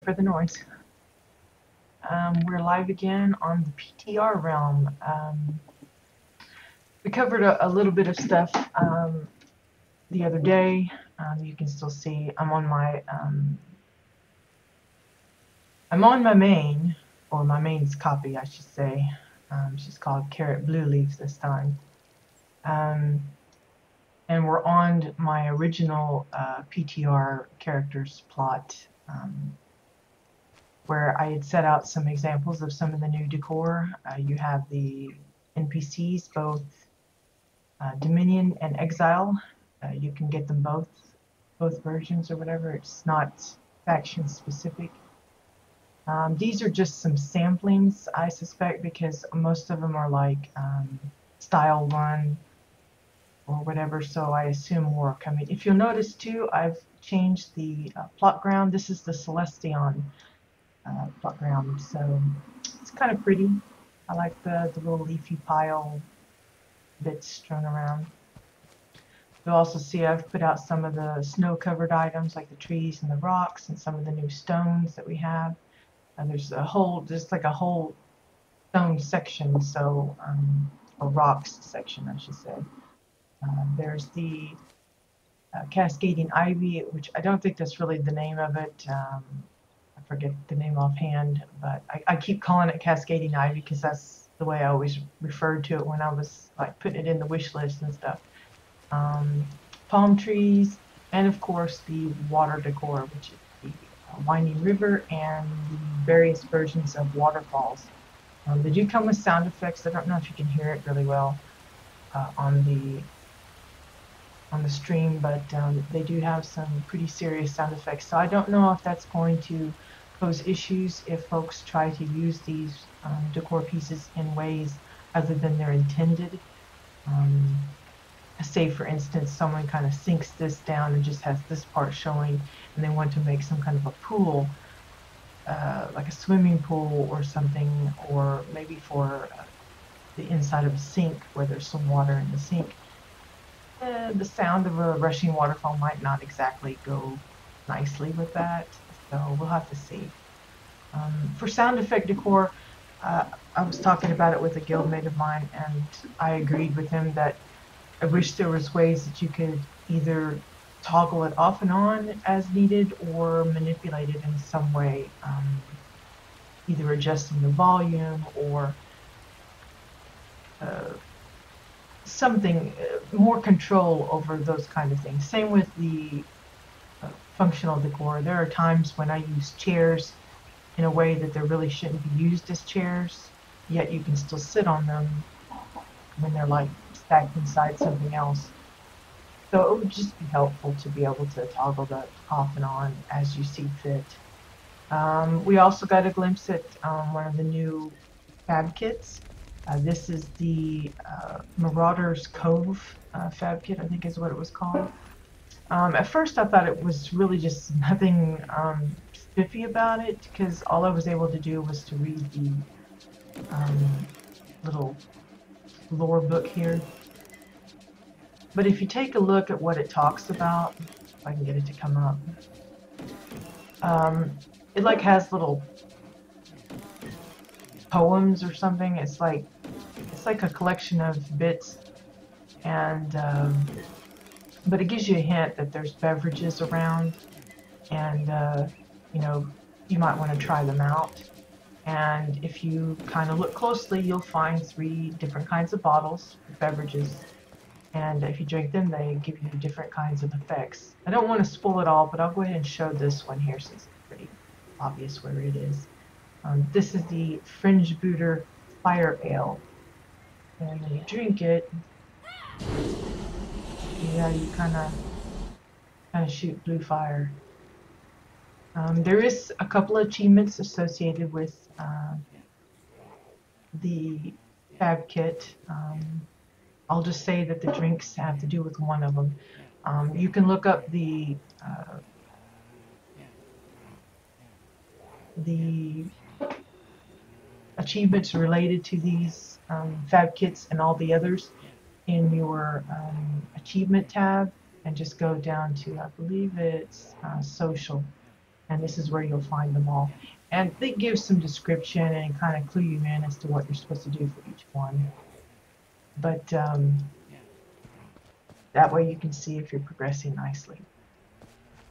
for the noise. We're live again on the PTR realm. We covered a little bit of stuff the other day. You can still see I'm on my main, or my main's copy, I should say. She's called Carrot Blue Leaf this time. And we're on my original PTR characters plot, where I had set out some examples of some of the new decor. You have the NPCs, both Dominion and Exile. You can get them both versions or whatever. It's not faction specific. These are just some samplings, I suspect, because most of them are like style 1 or whatever, so I assume more are coming. If you'll notice too, I've changed the plot ground. This is the Celestion plot ground, so it's kind of pretty. I like the little leafy pile bits strewn around. You'll also see I've put out some of the snow-covered items like the trees and the rocks, and some of the new stones that we have. There's like a whole stone section, so a rocks section, I should say. There's the cascading ivy, which I don't think that's really the name of it. I forget the name offhand, but I keep calling it cascading ivy because that's the way I always referred to it when I was like putting it in the wish list and stuff. Palm trees, and of course the water decor, which is the winding river and the various versions of waterfalls. They do come with sound effects. I don't know if you can hear it really well on the stream, but they do have some pretty serious sound effects. So I don't know if that's going to pose issues if folks try to use these decor pieces in ways other than they're intended. Say, for instance, someone kind of sinks this down and just has this part showing, and they want to make some kind of a pool, like a swimming pool or something, or maybe for the inside of a sink where there's some water in the sink. The sound of a rushing waterfall might not exactly go nicely with that, so we'll have to see. For sound effect decor, I was talking about it with a guildmate of mine, and I agreed with him that I wish there was ways that you could either toggle it off and on as needed or manipulate it in some way, either adjusting the volume or something, more control over those kind of things. Same with the functional decor. There are times when I use chairs in a way that they really shouldn't be used as chairs, yet you can still sit on them when they're like stacked inside something else. So it would just be helpful to be able to toggle that off and on as you see fit. We also got a glimpse at one of the new fab kits. This is the Marauder's Cove fab kit, I think is what it was called. At first I thought it was really just nothing spiffy about it, because all I was able to do was to read the little lore book here. But if you take a look at what it talks about, if I can get it to come up, it like has little poems or something. It's like a collection of bits, and but it gives you a hint that there's beverages around, and you know, you might want to try them out. And if you kind of look closely, you'll find 3 different kinds of bottles with beverages, and if you drink them, they give you different kinds of effects. I don't want to spoil it all, but I'll go ahead and show this one here since it's pretty obvious where it is. This is the Fringe Booter Fire Ale, and when you drink it, yeah, you kind of shoot blue fire. There is a couple of achievements associated with the fab kit. I'll just say that the drinks have to do with one of them. You can look up the achievements related to these fab kits and all the others in your achievement tab, and just go down to, I believe it's social. and this is where you'll find them all. And they give some description and kind of clue you in as to what you're supposed to do for each one. But that way you can see if you're progressing nicely.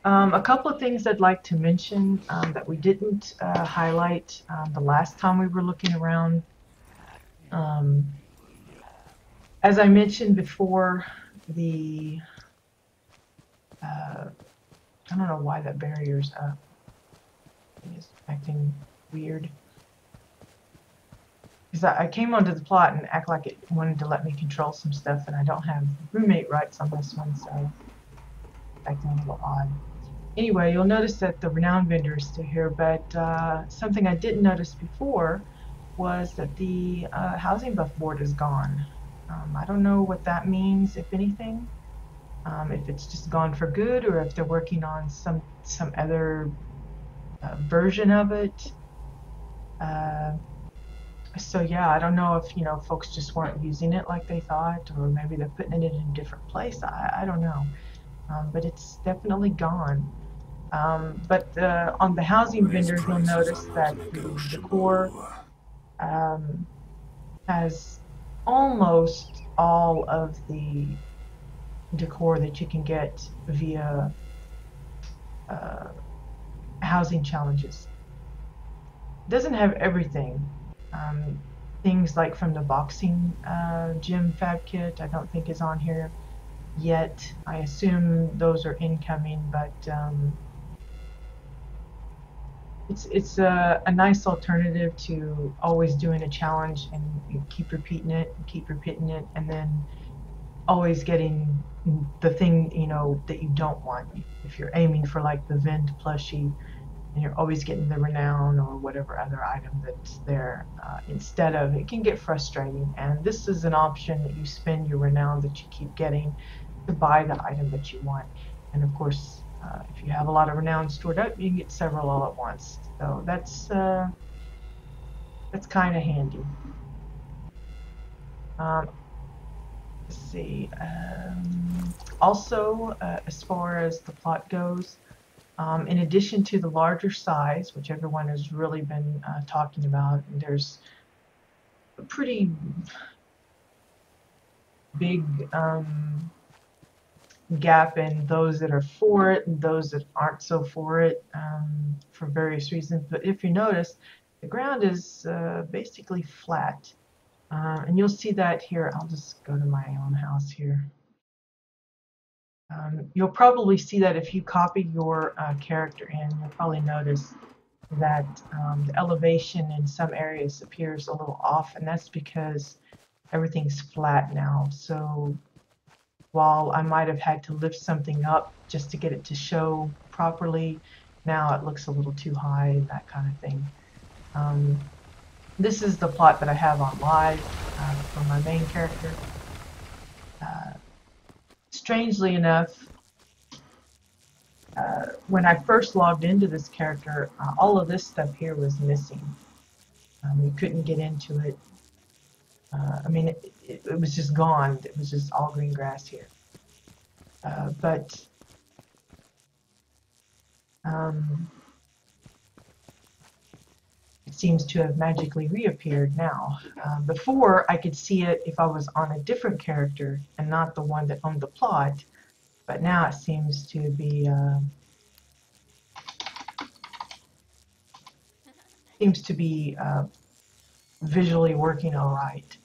A couple of things I'd like to mention that we didn't highlight the last time we were looking around. As I mentioned before, the I don't know why that barrier's up. It's acting weird. Because I came onto the plot and act like it wanted to let me control some stuff, and I don't have roommate rights on this one, so it's acting a little odd. Anyway, you'll notice that the renowned vendor is still here, but something I didn't notice before was that the housing buff board is gone. I don't know what that means, if anything. If it's just gone for good, or if they're working on some other version of it. So yeah, I don't know if folks just weren't using it like they thought, or maybe they're putting it in a different place. I don't know, but it's definitely gone. But on the housing vendors, you'll notice that the decor has almost all of the decor that you can get via housing challenges. It doesn't have everything. Things like from the boxing gym fab kit, I don't think is on here yet. I assume those are incoming, but it's a nice alternative to always doing a challenge and you keep repeating it, and then always getting the thing that you don't want. If you're aiming for like the Vend plushie, and you're always getting the renown or whatever other item that's there instead of, it can get frustrating. And this is an option that you spend your renown that you keep getting to buy the item that you want. And of course, if you have a lot of renown stored up, you can get several all at once. So that's kind of handy. Let's see. Also, as far as the plot goes, in addition to the larger size, which everyone has really been talking about, and there's a pretty big gap in those that are for it and those that aren't so for it for various reasons. But if you notice, the ground is basically flat. And you'll see that here. I'll just go to my own house here. You'll probably see that if you copy your character in, you'll probably notice that the elevation in some areas appears a little off, and that's because everything's flat now. So while I might have had to lift something up just to get it to show properly, now it looks a little too high, that kind of thing. This is the plot that I have on live for my main character. Strangely enough, when I first logged into this character, all of this stuff here was missing. We couldn't get into it. I mean, it was just gone. It was just all green grass here. But it seems to have magically reappeared now. Before, I could see it if I was on a different character and not the one that owned the plot, but now it seems to be visually working all right.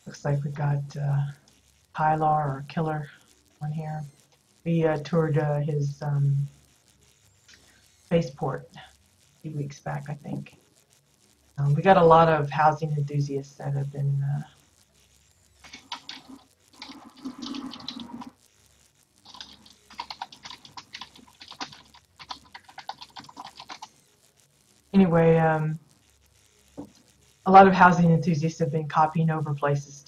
Looks like we got Hylar or Killer on here. We toured his spaceport a few weeks back, I think. We got a lot of housing enthusiasts that have been anyway, a lot of housing enthusiasts have been copying over places,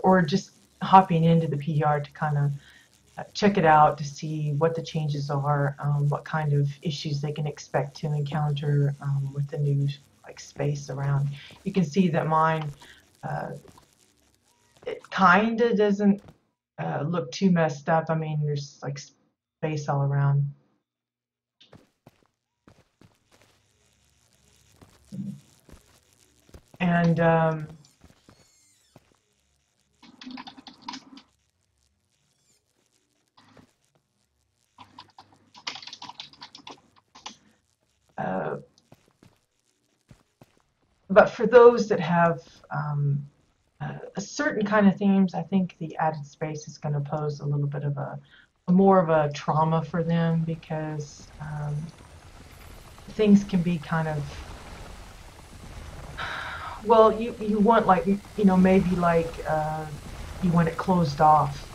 or just hopping into the PTR to kind of check it out to see what the changes are, what kind of issues they can expect to encounter with the new space around. You can see that mine it kind of doesn't look too messed up. I mean, there's like space all around. And but for those that have a certain kind of themes, I think the added space is going to pose a little bit of a more of a trauma for them, because things can be kind of, well, you want, like, you know, maybe like you want it closed off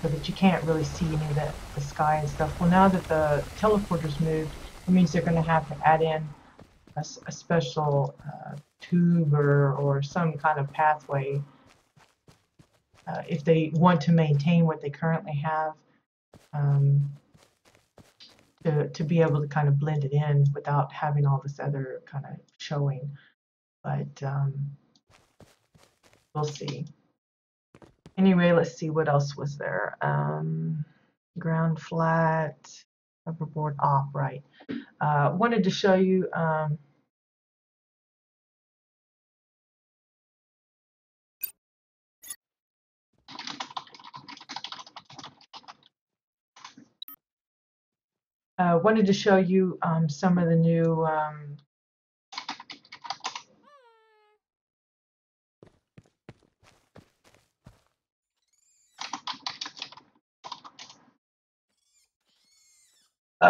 so that you can't really see any of the sky and stuff. Well, now that the teleporter's moved, it means they're going to have to add in a special tube or some kind of pathway if they want to maintain what they currently have, um, to be able to kind of blend it in without having all this other kind of showing. But we'll see. Anyway, let's see what else was there. Ground flat, hoverboard off, right. Wanted to show you some of the new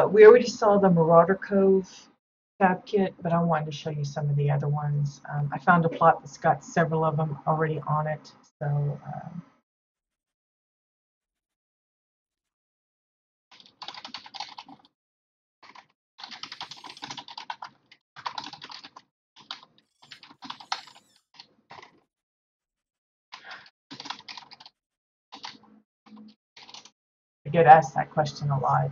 we already saw the Marauder Cove tab kit, but I wanted to show you some of the other ones. I found a plot that's got several of them already on it, so I get asked that question a lot.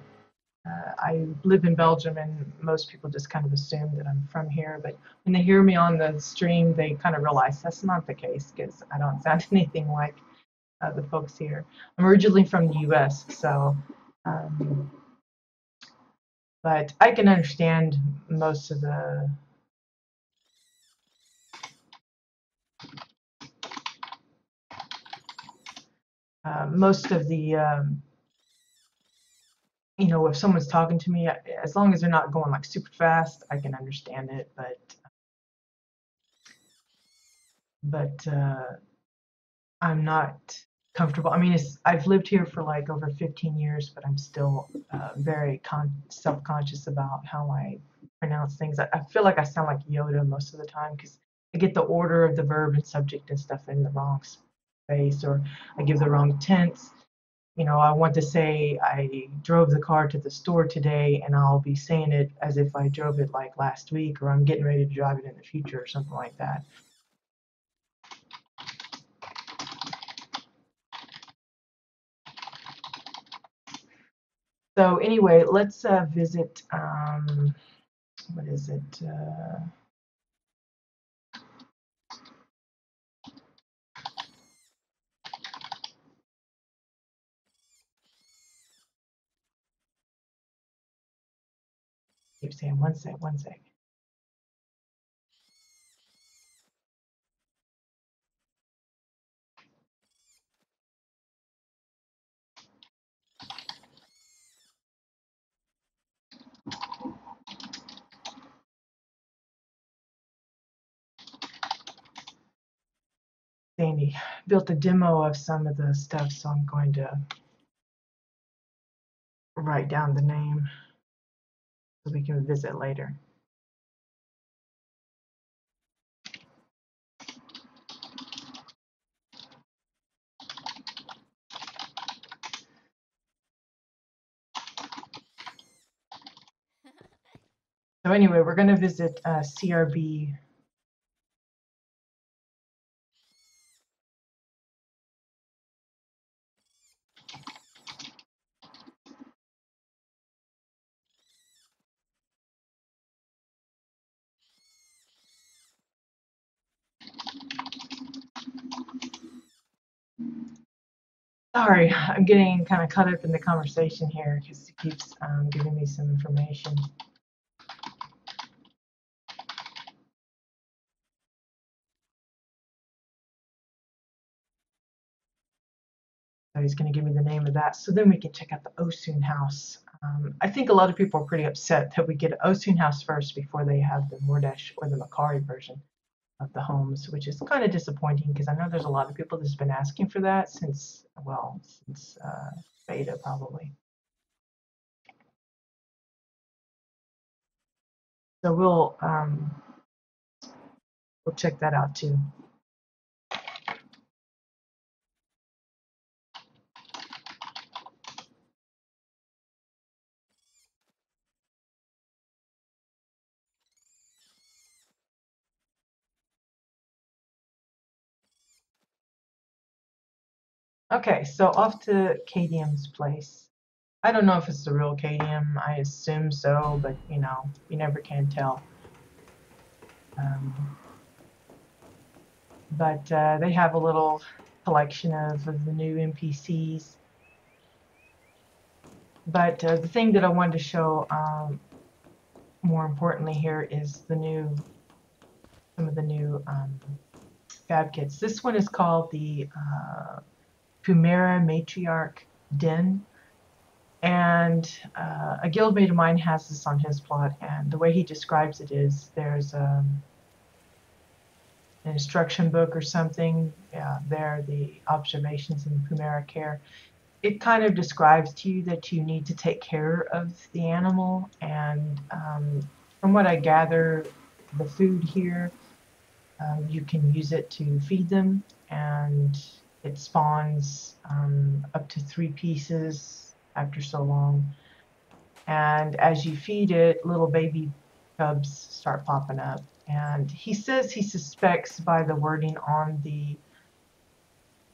I live in Belgium, and most people just kind of assume that I'm from here. But when they hear me on the stream, they kind of realize that's not the case, because I don't sound anything like the folks here. I'm originally from the U.S., so but I can understand most of the you know, if someone's talking to me, as long as they're not going like super fast, I can understand it. But I'm not comfortable. I mean, I've lived here for like over 15 years, but I'm still very self-conscious about how I pronounce things. I feel like I sound like Yoda most of the time, because I get the order of the verb and subject and stuff in the wrong space, or I give the wrong tense. You know, I want to say I drove the car to the store today, and I'll be saying it as if I drove it like last week, or I'm getting ready to drive it in the future, or something like that. So anyway, let's visit, what is it? Keep saying one sec, one sec. Sandy built a demo of some of the stuff, so I'm going to write down the name so we can visit later. So anyway, we're going to visit CRB. Sorry, I'm getting kind of caught up in the conversation here because it keeps giving me some information. So he's going to give me the name of that. So then we can check out the Osun house. I think a lot of people are pretty upset that we get Osun house first before they have the Mordesh or the Makari version of the homes, which is kind of disappointing because I know there's a lot of people that's been asking for that since, well, since beta probably. So we'll check that out too. Okay, so off to Cadium's place. I don't know if it's the real Cadium. I assume so, but you know, you never can tell. But they have a little collection of the new NPCs. But the thing that I wanted to show more importantly here is some of the new fab kits. This one is called the Pumera Matriarch Den. And a guildmate of mine has this on his plot, and the way he describes it is there's an instruction book or something. There, the observations in Pumera care. It kind of describes to you that you need to take care of the animal, and from what I gather, the food here, you can use it to feed them, and it spawns up to 3 pieces after so long. And as you feed it, little baby cubs start popping up. And he says he suspects by the wording on the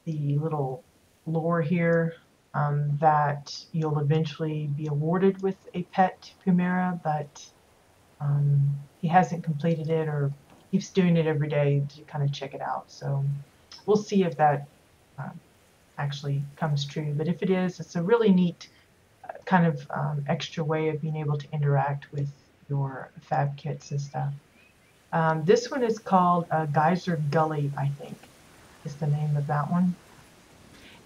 little lore here that you'll eventually be awarded with a pet Pumera, but he hasn't completed it or keeps doing it every day to kind of check it out. So we'll see if that actually comes true. But if it is, it's a really neat kind of extra way of being able to interact with your fab kits and stuff. This one is called Geyser Gully, I think, is the name of that one.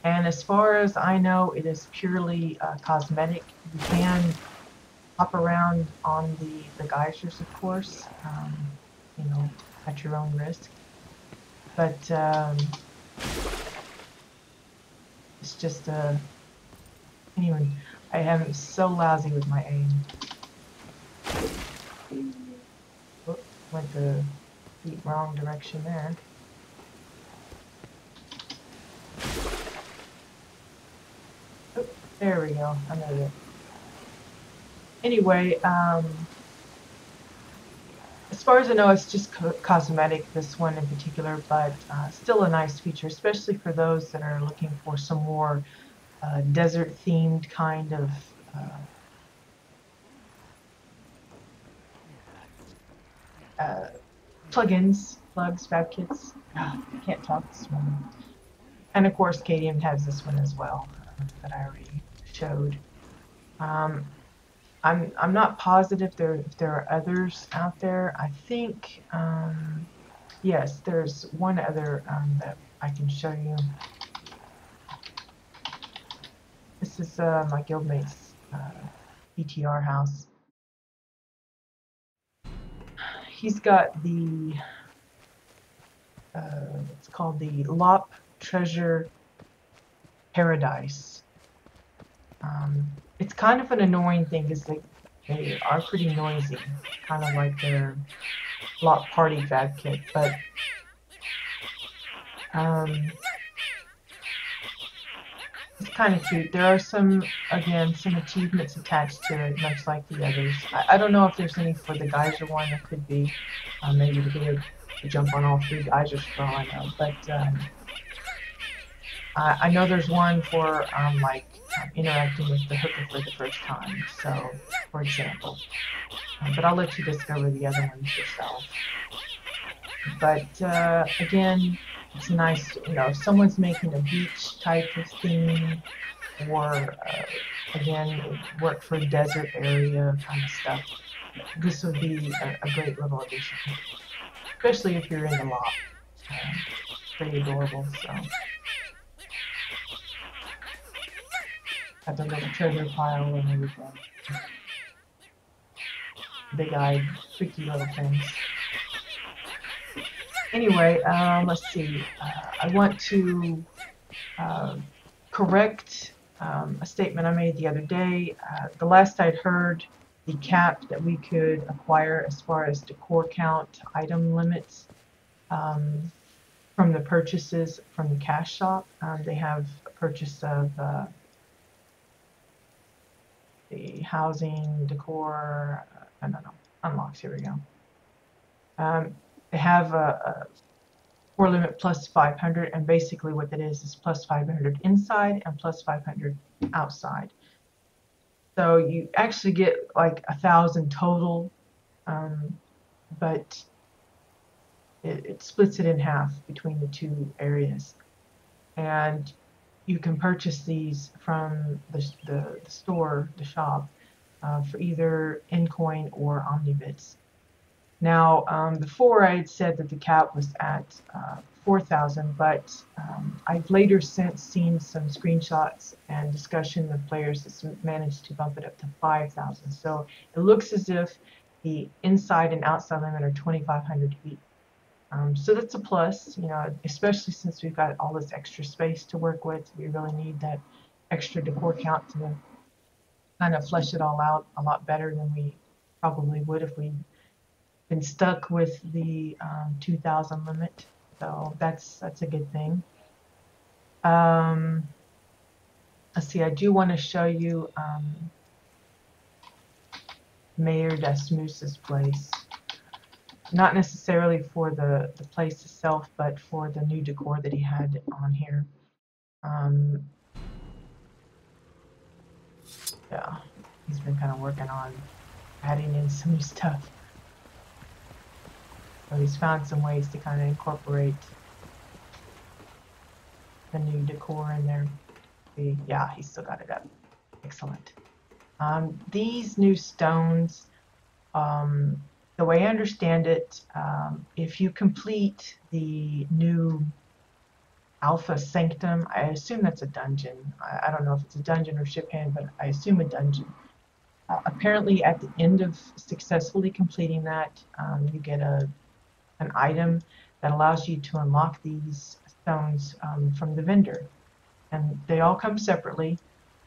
And as far as I know, it is purely cosmetic. You can hop around on the geysers, of course, you know, at your own risk. But it's just anyway, I am so lousy with my aim. Whoop, went the wrong direction there. Oh, there we go. I know that. Anyway, as far as I know, it's just cosmetic, this one in particular, but still a nice feature, especially for those that are looking for some more desert-themed kind of plugs, fab kits. I can't talk this morning. And of course, Cadium has this one as well that I already showed. I'm not positive if there are others out there. I think yes, there's one other that I can show you. This is my guildmate's PTR house. He's got the it's called the Lop Treasure Paradise. It's kind of an annoying thing because they are pretty noisy, kind of like their Lop Party fab kit, but it's kind of cute. There are some achievements attached to it, much like the others. I don't know if there's any for the geyser one. There could be, maybe to be able to jump on all 3 geysers for all I know. But I know there's one for like interacting with the hooker for the first time. So, for example, but I'll let you discover the other ones yourself. But again, It's nice, you know, if someone's making a beach type of theme, or again, work for a desert area kind of stuff. This would be a great little addition, especially if you're in the loft. Pretty adorable. So, got the little treasure pile and everything. Big-eyed, freaky little things. Anyway, let's see. I want to correct a statement I made the other day. The last I'd heard, the cap that we could acquire as far as decor count item limits from the purchases from the cash shop. They have a purchase of the housing, decor, no, unlocks, here we go. They have a core limit plus 500, and basically what that is plus 500 inside and plus 500 outside. So you actually get like 1,000 total, but it splits it in half between the two areas. And you can purchase these from the store, the shop, for either InCoin or Omnibits. Now, before I had said that the cap was at 4,000, but I've later since seen some screenshots and discussion with players that's managed to bump it up to 5,000. So it looks as if the inside and outside limit are 2,500 feet. So that's a plus, you know, especially since we've got all this extra space to work with. We really need that extra decor count to kind of flesh it all out a lot better than we probably would if we been stuck with the 2,000 limit, so that's a good thing. Let's see, I do want to show you Mayor Desmoose's place. Not necessarily for the place itself, but for the new decor that he had on here. Yeah, he's been kind of working on adding in some new stuff. So he's found some ways to kind of incorporate the new decor in there. See, yeah, he's still got it up. Excellent. These new stones, the way I understand it, if you complete the new Alpha Sanctum, I assume that's a dungeon. I don't know if it's a dungeon or ship hand, but I assume a dungeon. Apparently, at the end of successfully completing that, you get an item that allows you to unlock these stones from the vendor. And they all come separately.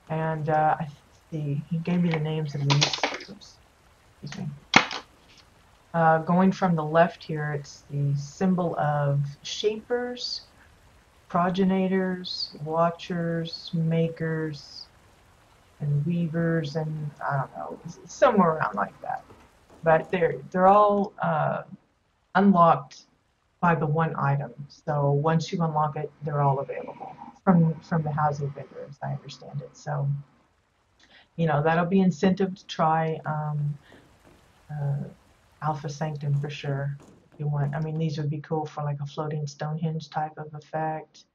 And I see, he gave me the names of these. Oops, excuse me. Going from the left here, it's the symbol of shapers, progenitors, watchers, makers, and weavers, and I don't know, somewhere around like that. But they're all unlocked by the one item. So once you unlock it, they're all available from the housing vendor, as I understand it. So, you know, that'll be incentive to try Alpha Sanctum for sure. If you want, I mean, these would be cool for like a floating Stonehenge type of effect.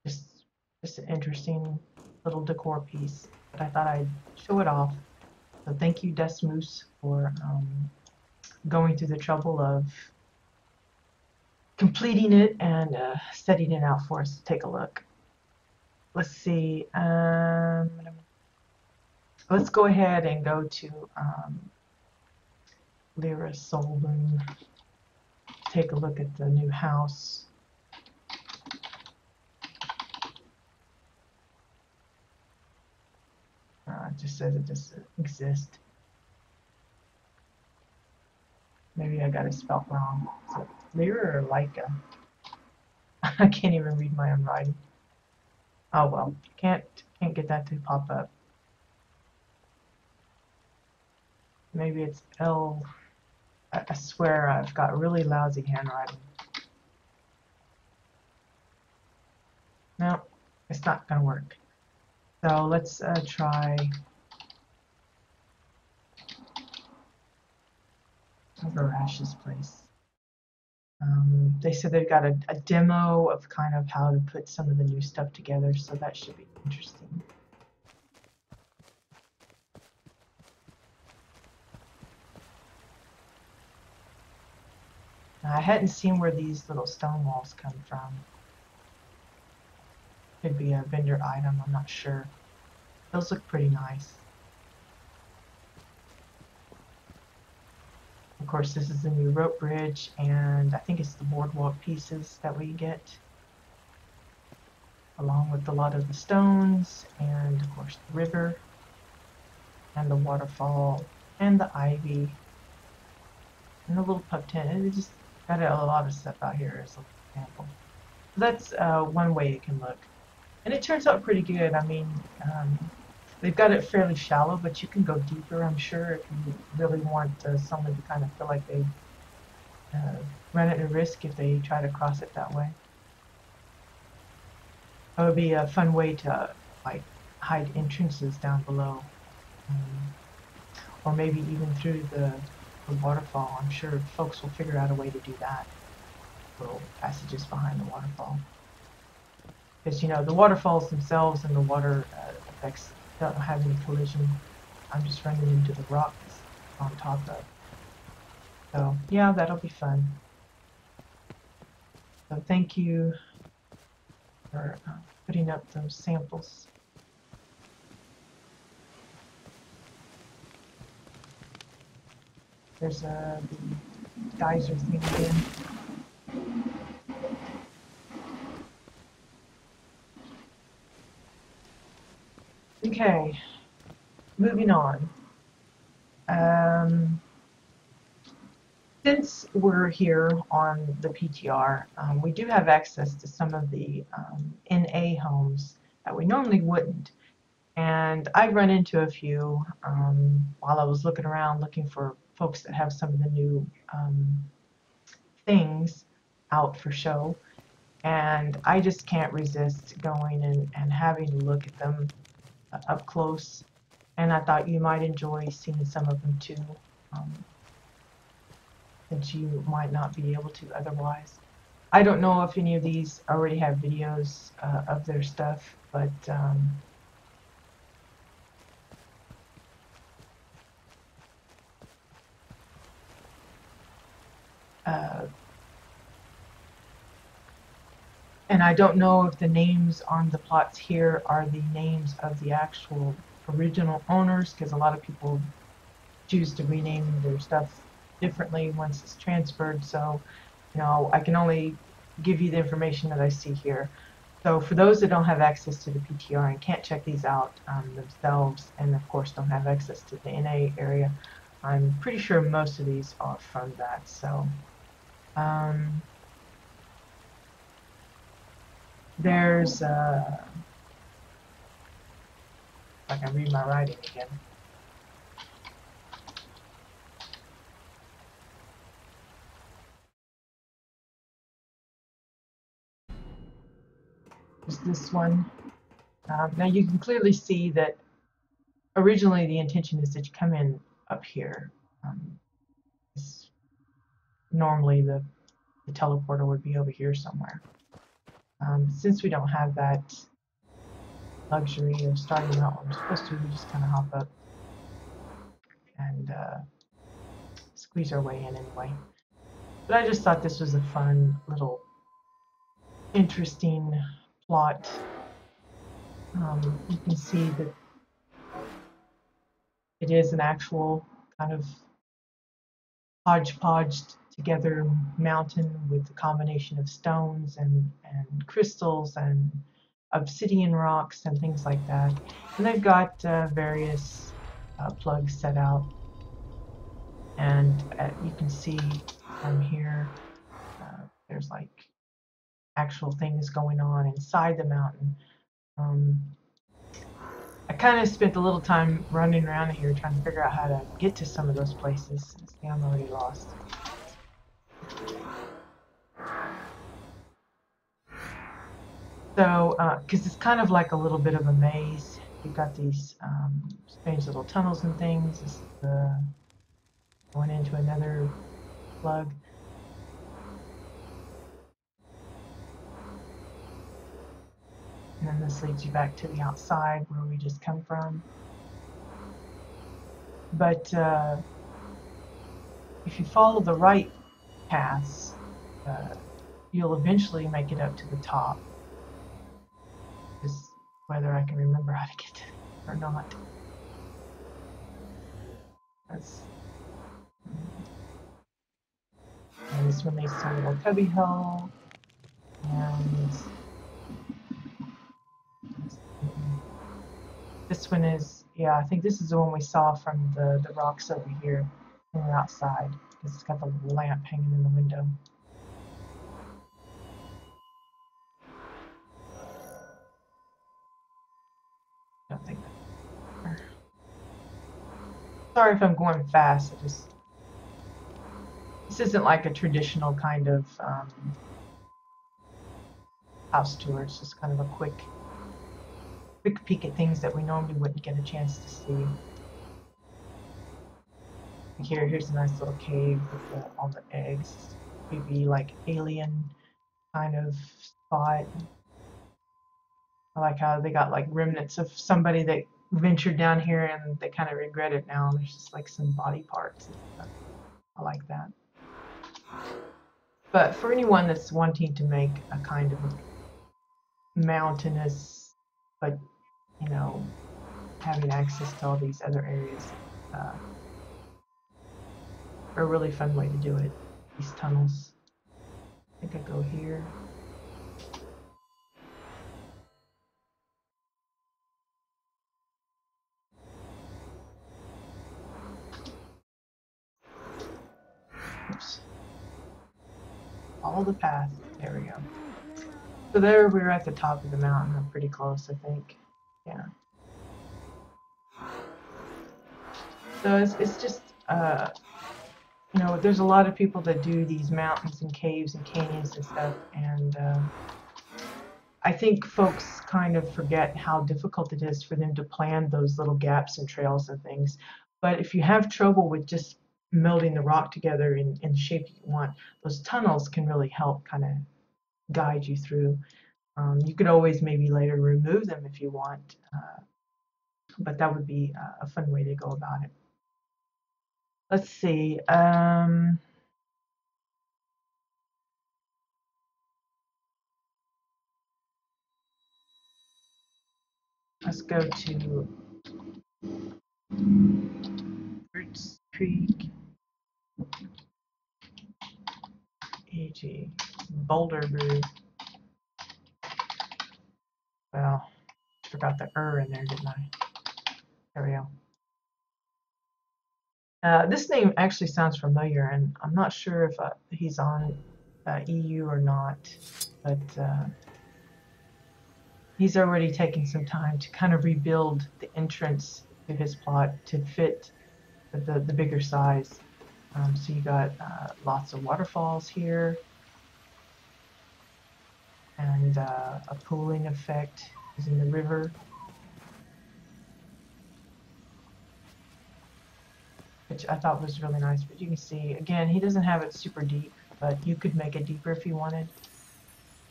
Just an interesting little decor piece. But I thought I'd show it off. So thank you, Desmoose, for going through the trouble of completing it and setting it out for us to take a look. Let's see. Let's go ahead and go to Lyra Solboom. Take a look at the new house. It just says it just exists. Maybe I got it spelled wrong. Is it Lyra or Leica? I can't even read my own writing. Oh well, can't get that to pop up. Maybe it's L. I swear I've got really lousy handwriting. No, it's not gonna work. So let's try Rash's place. They said they've got a demo of kind of how to put some of the new stuff together, so that should be interesting. I hadn't seen where these little stone walls come from. Could be a vendor item, I'm not sure. Those look pretty nice. Of course, this is the new rope bridge, and I think it's the boardwalk pieces that we get, along with a lot of the stones, and of course the river, and the waterfall, and the ivy, and the little pub tent. And it just got a lot of stuff out here as an example. So that's one way it can look. And it turns out pretty good. I mean, they've got it fairly shallow, but you can go deeper, I'm sure, if you really want someone to kind of feel like they run at a risk if they try to cross it that way. It would be a fun way to like hide entrances down below, or maybe even through the waterfall. I'm sure folks will figure out a way to do that. Little passages behind the waterfall, because you know the waterfalls themselves and the water effects don't have any collision. I'm just running into the rocks on top of. So yeah, that'll be fun. So thank you for putting up those samples. There's the geyser thing again. Okay, moving on. Since we're here on the PTR, we do have access to some of the NA homes that we normally wouldn't. And I've run into a few while I was looking around looking for folks that have some of the new things out for show. And I just can't resist going and having a look at them up close. And I thought you might enjoy seeing some of them too, since you might not be able to otherwise. I don't know if any of these already have videos of their stuff, but and I don't know if the names on the plots here are the names of the actual original owners, because a lot of people choose to rename their stuff differently once it's transferred. So, you know, I can only give you the information that I see here. So for those that don't have access to the PTR and can't check these out themselves, and of course don't have access to the NA area, I'm pretty sure most of these are from that. So there's I can read my writing again. There's this one. Now you can clearly see that originally the intention is that you come in up here. Normally the teleporter would be over here somewhere. Since we don't have that luxury of starting out where we're supposed to, we just kind of hop up and squeeze our way in anyway. But I just thought this was a fun little interesting plot. You can see that it is an actual kind of hodgepodged together mountain with a combination of stones and crystals and obsidian rocks and things like that. And they've got various plugs set out. And you can see from here, there's like actual things going on inside the mountain. I kind of spent a little time running around here trying to figure out how to get to some of those places. See, I'm already lost. So, because it's kind of like a little bit of a maze. You've got these strange little tunnels and things. This is, going into another plug. And then this leads you back to the outside where we just come from. But if you follow the right paths, you'll eventually make it up to the top. Just whether I can remember how to get to it or not. That's, and this one leads to a little cubby hole. And this one is, yeah, I think this is the one we saw from the rocks over here when we're outside, because it's got the little lamp hanging in the window. Don't think that. Sorry if I'm going fast. This isn't like a traditional kind of house tour. It's just kind of a quick peek at things that we normally wouldn't get a chance to see. Here's a nice little cave with all the eggs. Maybe like alien kind of spot. I like how they got like remnants of somebody that ventured down here and they kind of regret it now. There's just like some body parts and stuff. I like that. But for anyone that's wanting to make a kind of a mountainous, but you know, having access to all these other areas, are a really fun way to do it. These tunnels. I think I go here. Oops. Follow the path. There we go. So there we're at the top of the mountain. I'm pretty close, I think. Yeah. So it's just, you know, there's a lot of people that do these mountains and caves and canyons and stuff, and I think folks kind of forget how difficult it is for them to plan those little gaps and trails and things. But if you have trouble with just melding the rock together in the shape you want, those tunnels can really help kind of guide you through. You could always maybe later remove them if you want, but that would be a fun way to go about it. Let's see. Let's go to Roots Creek, EG, Boulder Brew. Well, I forgot the in there, didn't I? There we go. This name actually sounds familiar, and I'm not sure if he's on EU or not, but he's already taken some time to kind of rebuild the entrance to his plot to fit the bigger size. So you got lots of waterfalls here, and a pooling effect using the river. Which I thought was really nice, but you can see, again, he doesn't have it super deep, but you could make it deeper if you wanted.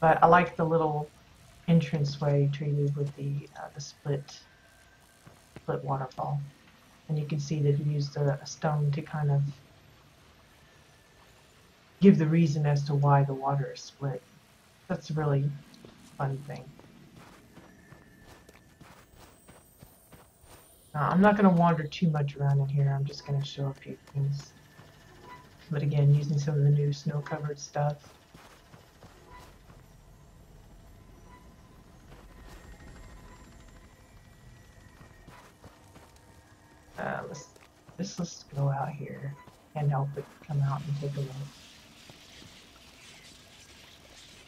But I like the little entranceway treated with the split waterfall. And you can see that he used a stone to kind of give the reason as to why the water is split. That's a really fun thing. I'm not going to wander too much around in here. I'm just going to show a few things. But again, using some of the new snow-covered stuff. Let's go out here. Can't help but come out and take a look.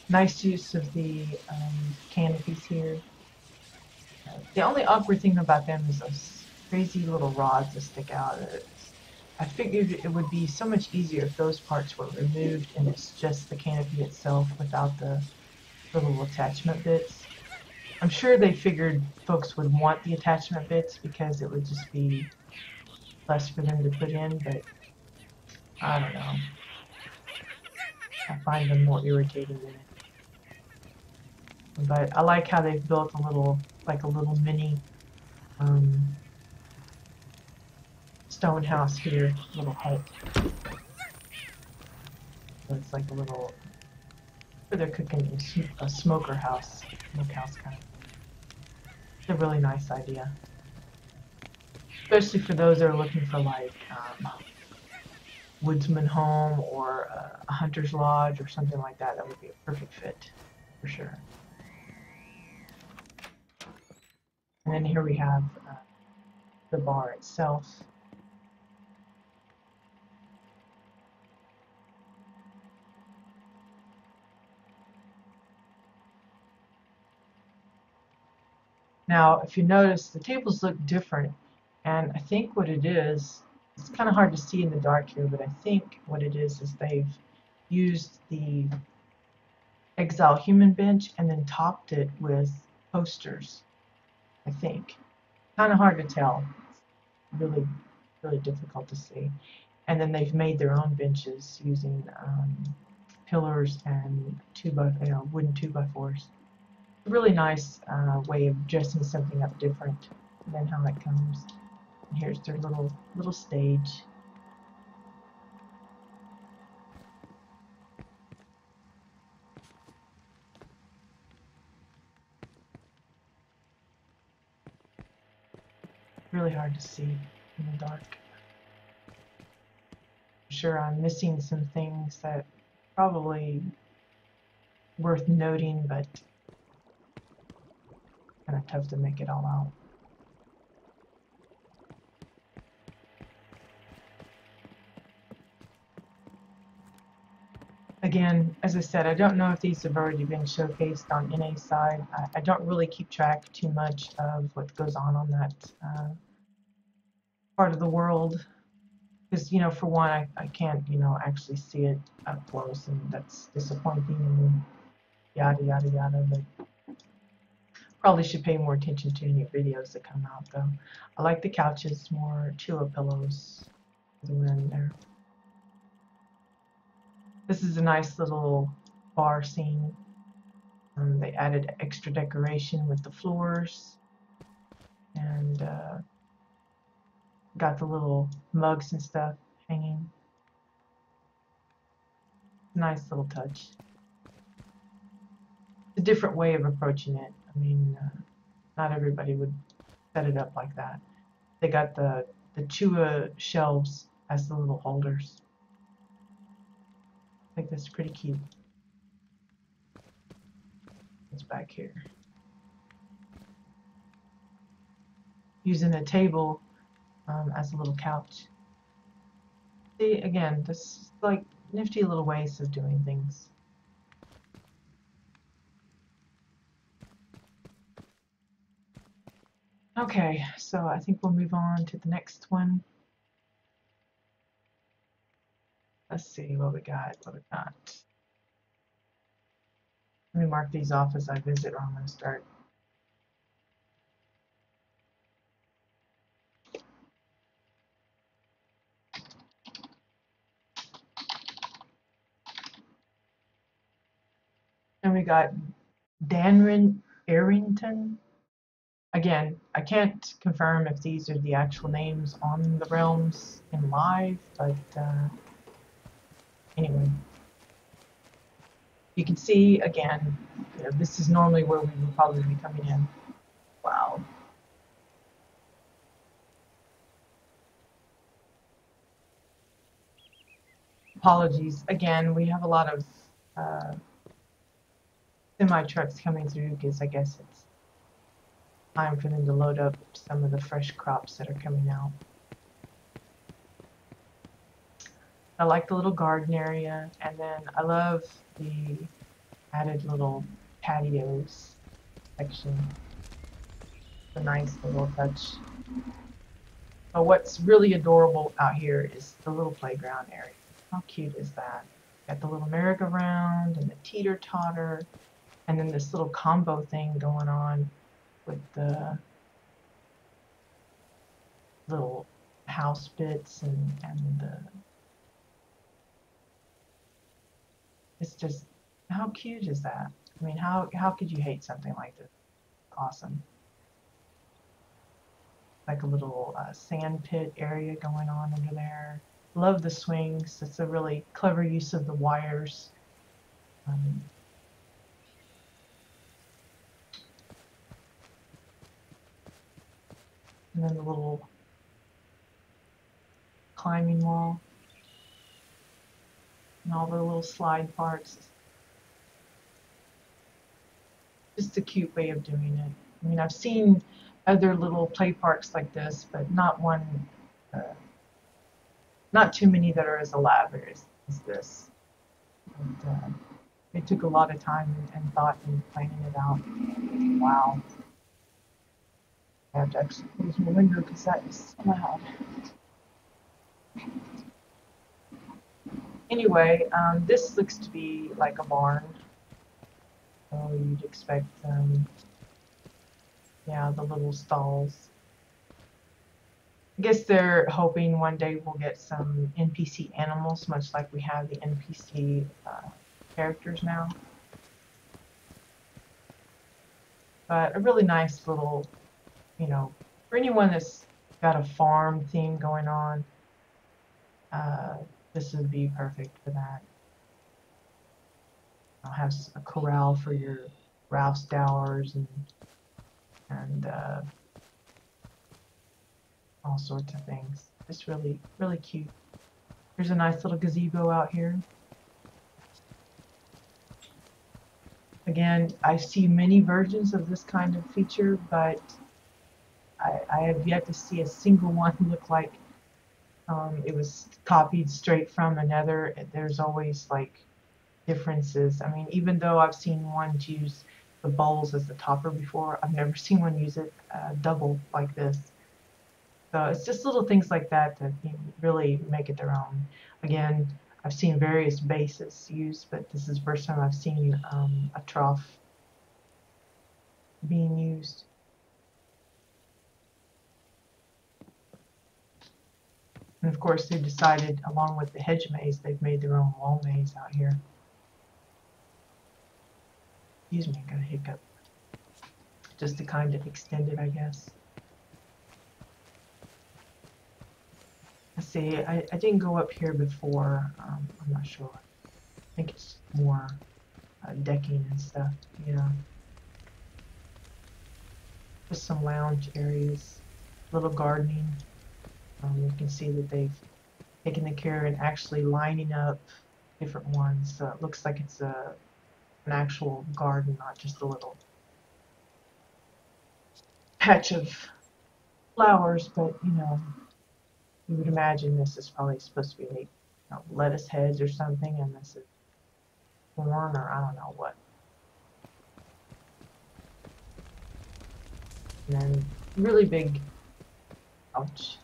Nice use of the canopies here. The only awkward thing about them is those crazy little rods that stick out. I figured it would be so much easier if those parts were removed and it's just the canopy itself without the little attachment bits. I'm sure they figured folks would want the attachment bits because it would just be less for them to put in, but I don't know. I find them more irritating than it. But I like how they've built a little, like a little mini stone house here, little hut. So it's like a little, where they're cooking a smoker house, smokehouse kind of. It's a really nice idea, especially for those that are looking for like woodsman home or a hunter's lodge or something like that. That would be a perfect fit for sure. And then here we have the bar itself. Now, if you notice, the tables look different, and I think what it is, it's kind of hard to see in the dark here, but I think what it is they've used the Exile Human bench and then topped it with posters, I think. Kind of hard to tell. It's really, really difficult to see. And then they've made their own benches using pillars and wooden 2x4s. A really nice way of dressing something up different than how it comes. And here's their little stage. Really hard to see in the dark. I'm sure I'm missing some things that probably worth noting, but kind of tough to make it all out. Again, as I said, I don't know if these have already been showcased on NA's side. I don't really keep track too much of what goes on that part of the world. Because, you know, for one, I can't, you know, actually see it up close, and that's disappointing, and yada, yada, yada. But probably should pay more attention to any videos that come out, though. I like the couches, more Chilla pillows than in there. This is a nice little bar scene. They added extra decoration with the floors, and got the little mugs and stuff hanging. Nice little touch. It's a different way of approaching it. I mean, not everybody would set it up like that. They got the Chua shelves as the little holders. I think that's pretty cute. It's back here. Using a table as a little couch. See, again, this is like nifty little ways of doing things. Okay, so I think we'll move on to the next one. Let's see what we got, what we got. Let me mark these off as I visit, or I'm going to start. And we got Danrin Arrington. Again, I can't confirm if these are the actual names on the realms in live, but anyway. You can see, again, you know, this is normally where we would probably be coming in. Wow. Apologies. Again, we have a lot of semi-trucks coming through because I guess it's time for them to load up some of the fresh crops that are coming out. I like the little garden area, and then I love the added little patios section. It's a nice little touch. But what's really adorable out here is the little playground area. How cute is that? Got the little merry-go-round and the teeter-totter, and then this little combo thing going on with the little house bits and the... It's just, how cute is that? I mean, how could you hate something like this? Awesome. Like a little sand pit area going on under there. Love the swings. It's a really clever use of the wires. Um, and then the little climbing wall. And all the little slide parts. Just a cute way of doing it. I mean, I've seen other little play parks like this, but not one, not too many that are as elaborate as this. And, it took a lot of time and thought in planning it out. Wow. I have to actually close my window because that is so loud. Anyway, this looks to be like a barn. So you'd expect, yeah, the little stalls. I guess they're hoping one day we'll get some NPC animals, much like we have the NPC characters now. But a really nice little, you know, for anyone that's got a farm theme going on, this would be perfect for that. I'll have a corral for your WildStars and all sorts of things. Just really, really cute. There's a nice little gazebo out here. Again, I see many versions of this kind of feature, but I have yet to see a single one look like it was copied straight from another. There's always like differences. I mean, even though I've seen ones use the bowls as the topper before, I've never seen one use it double like this. So it's just little things like that that really make it their own. Again, I've seen various bases used, but this is the first time I've seen a trough being used. And of course, they decided, along with the hedge maze, they've made their own wall maze out here. Excuse me, I got a hiccup. Just to kind of extend it, I guess. Let's see, I didn't go up here before. I'm not sure. I think it's more decking and stuff. Yeah. Just some lounge areas, little gardening. You can see that they've taken the care in actually lining up different ones. So it looks like it's an actual garden, not just a little patch of flowers. But you know, you would imagine this is probably supposed to be like, you know, lettuce heads or something, and this is corn or I don't know what. And then really big, ouch,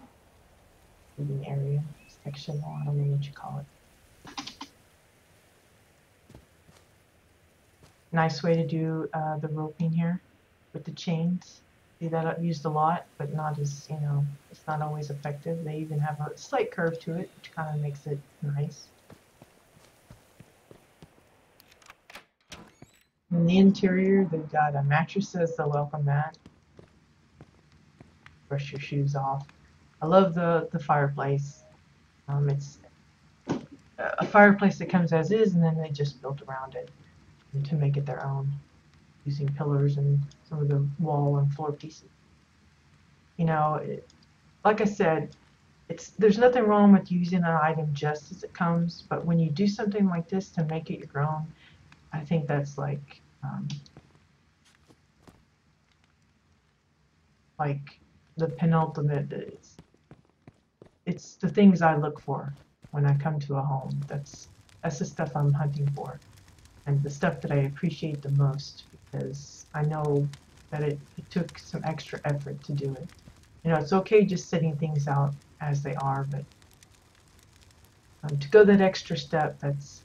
living area, section, I don't know what you call it. Nice way to do the roping here with the chains. See that I've used a lot, but not as, you know, it's not always effective. They even have a slight curve to it, which kind of makes it nice. In the interior, they've got a mattress as the welcome mat. Brush your shoes off. I love the fireplace. It's a fireplace that comes as is, and then they just built around it to make it their own, using pillars and some of the wall and floor pieces. You know, like I said, there's nothing wrong with using an item just as it comes, but when you do something like this to make it your own, I think that's like the penultimate. It's the things I look for when I come to a home. That's the stuff I'm hunting for, and the stuff that I appreciate the most, because I know that it took some extra effort to do it. You know, it's okay just setting things out as they are, but to go that extra step, that's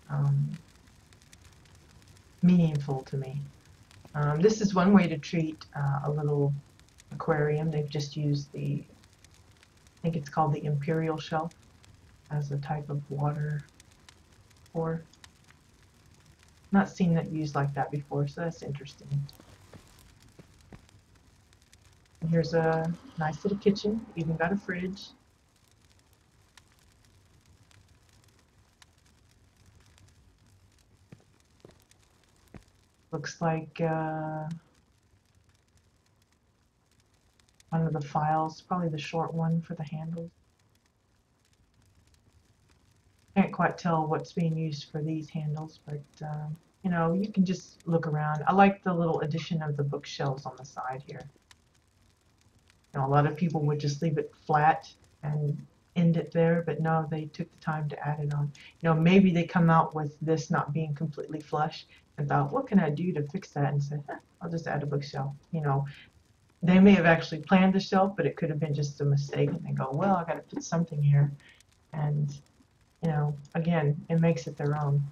meaningful to me. This is one way to treat a little aquarium. They've just used I think it's called the imperial shelf as a type of water pour. Not seen it used like that before, so that's interesting. And here's a nice little kitchen, even got a fridge. Looks like one of the files, probably the short one for the handles. Can't quite tell what's being used for these handles, but you know, you can just look around. I like the little addition of the bookshelves on the side here. You know, a lot of people would just leave it flat and end it there, but no, they took the time to add it on. You know, maybe they come out with this not being completely flush and thought, what can I do to fix that? And said, I'll just add a bookshelf. You know, they may have actually planned the shelf, but it could have been just a mistake. And they go, well, I got to put something here. And, you know, again, it makes it their own.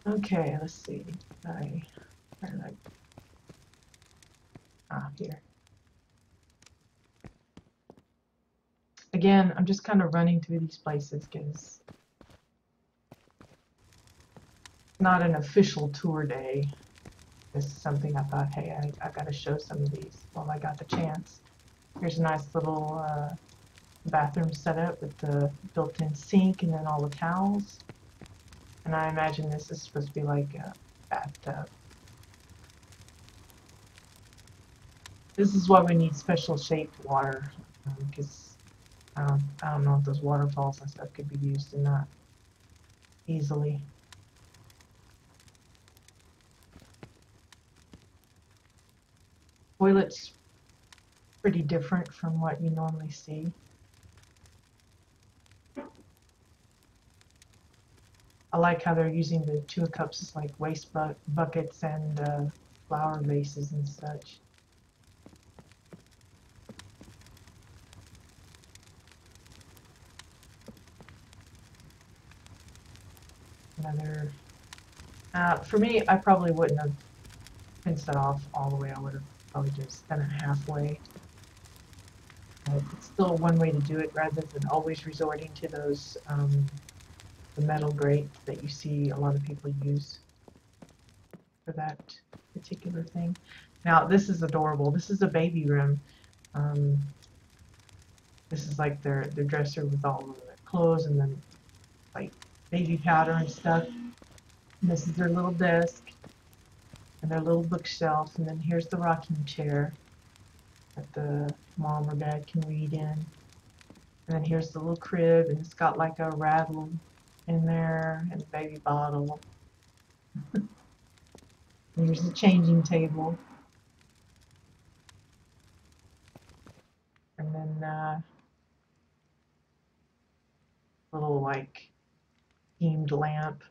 Okay, let's see. Here. Again, I'm just kind of running through these places because it's not an official tour day. This is something I thought, hey, I got to show some of these while I got the chance. Here's a nice little bathroom setup with the built-in sink and then all the towels. And I imagine this is supposed to be like a bathtub. This is why we need special shaped water, because I don't know if those waterfalls and stuff could be used in that easily. Toilet's pretty different from what you normally see. I like how they're using the 2 cups as like waste buckets and flower vases and such. Another, for me, I probably wouldn't have pinced that off all the way. I would have probably just done it halfway. It's still one way to do it rather than always resorting to those the metal grate that you see a lot of people use for that particular thing. Now this is adorable. This is a baby room. This is like their dresser with all of their clothes and then like baby powder and stuff. And this is their little desk and their little bookshelf. And then here's the rocking chair that the mom or dad can read in. And then here's the little crib, and it's got like a rattle in there and a baby bottle. And here's the changing table. And then little like themed lamp,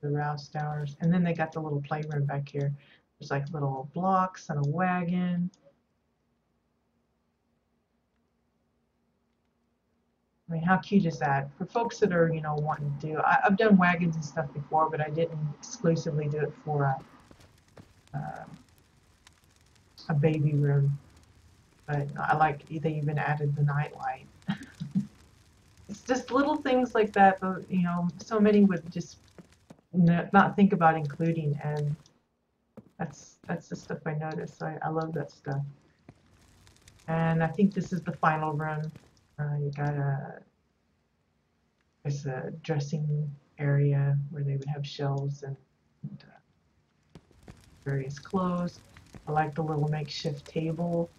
the WildStars. And then they got the little playroom back here. There's like little blocks and a wagon. I mean, how cute is that? For folks that are, you know, wanting to do, I've done wagons and stuff before, but I didn't exclusively do it for a baby room. But I like, they even added the nightlight. It's just little things like that, you know, so many would just not think about including, and that's the stuff I noticed. So I love that stuff. And I think this is the final room. You got there's a dressing area where they would have shelves and various clothes. I like the little makeshift table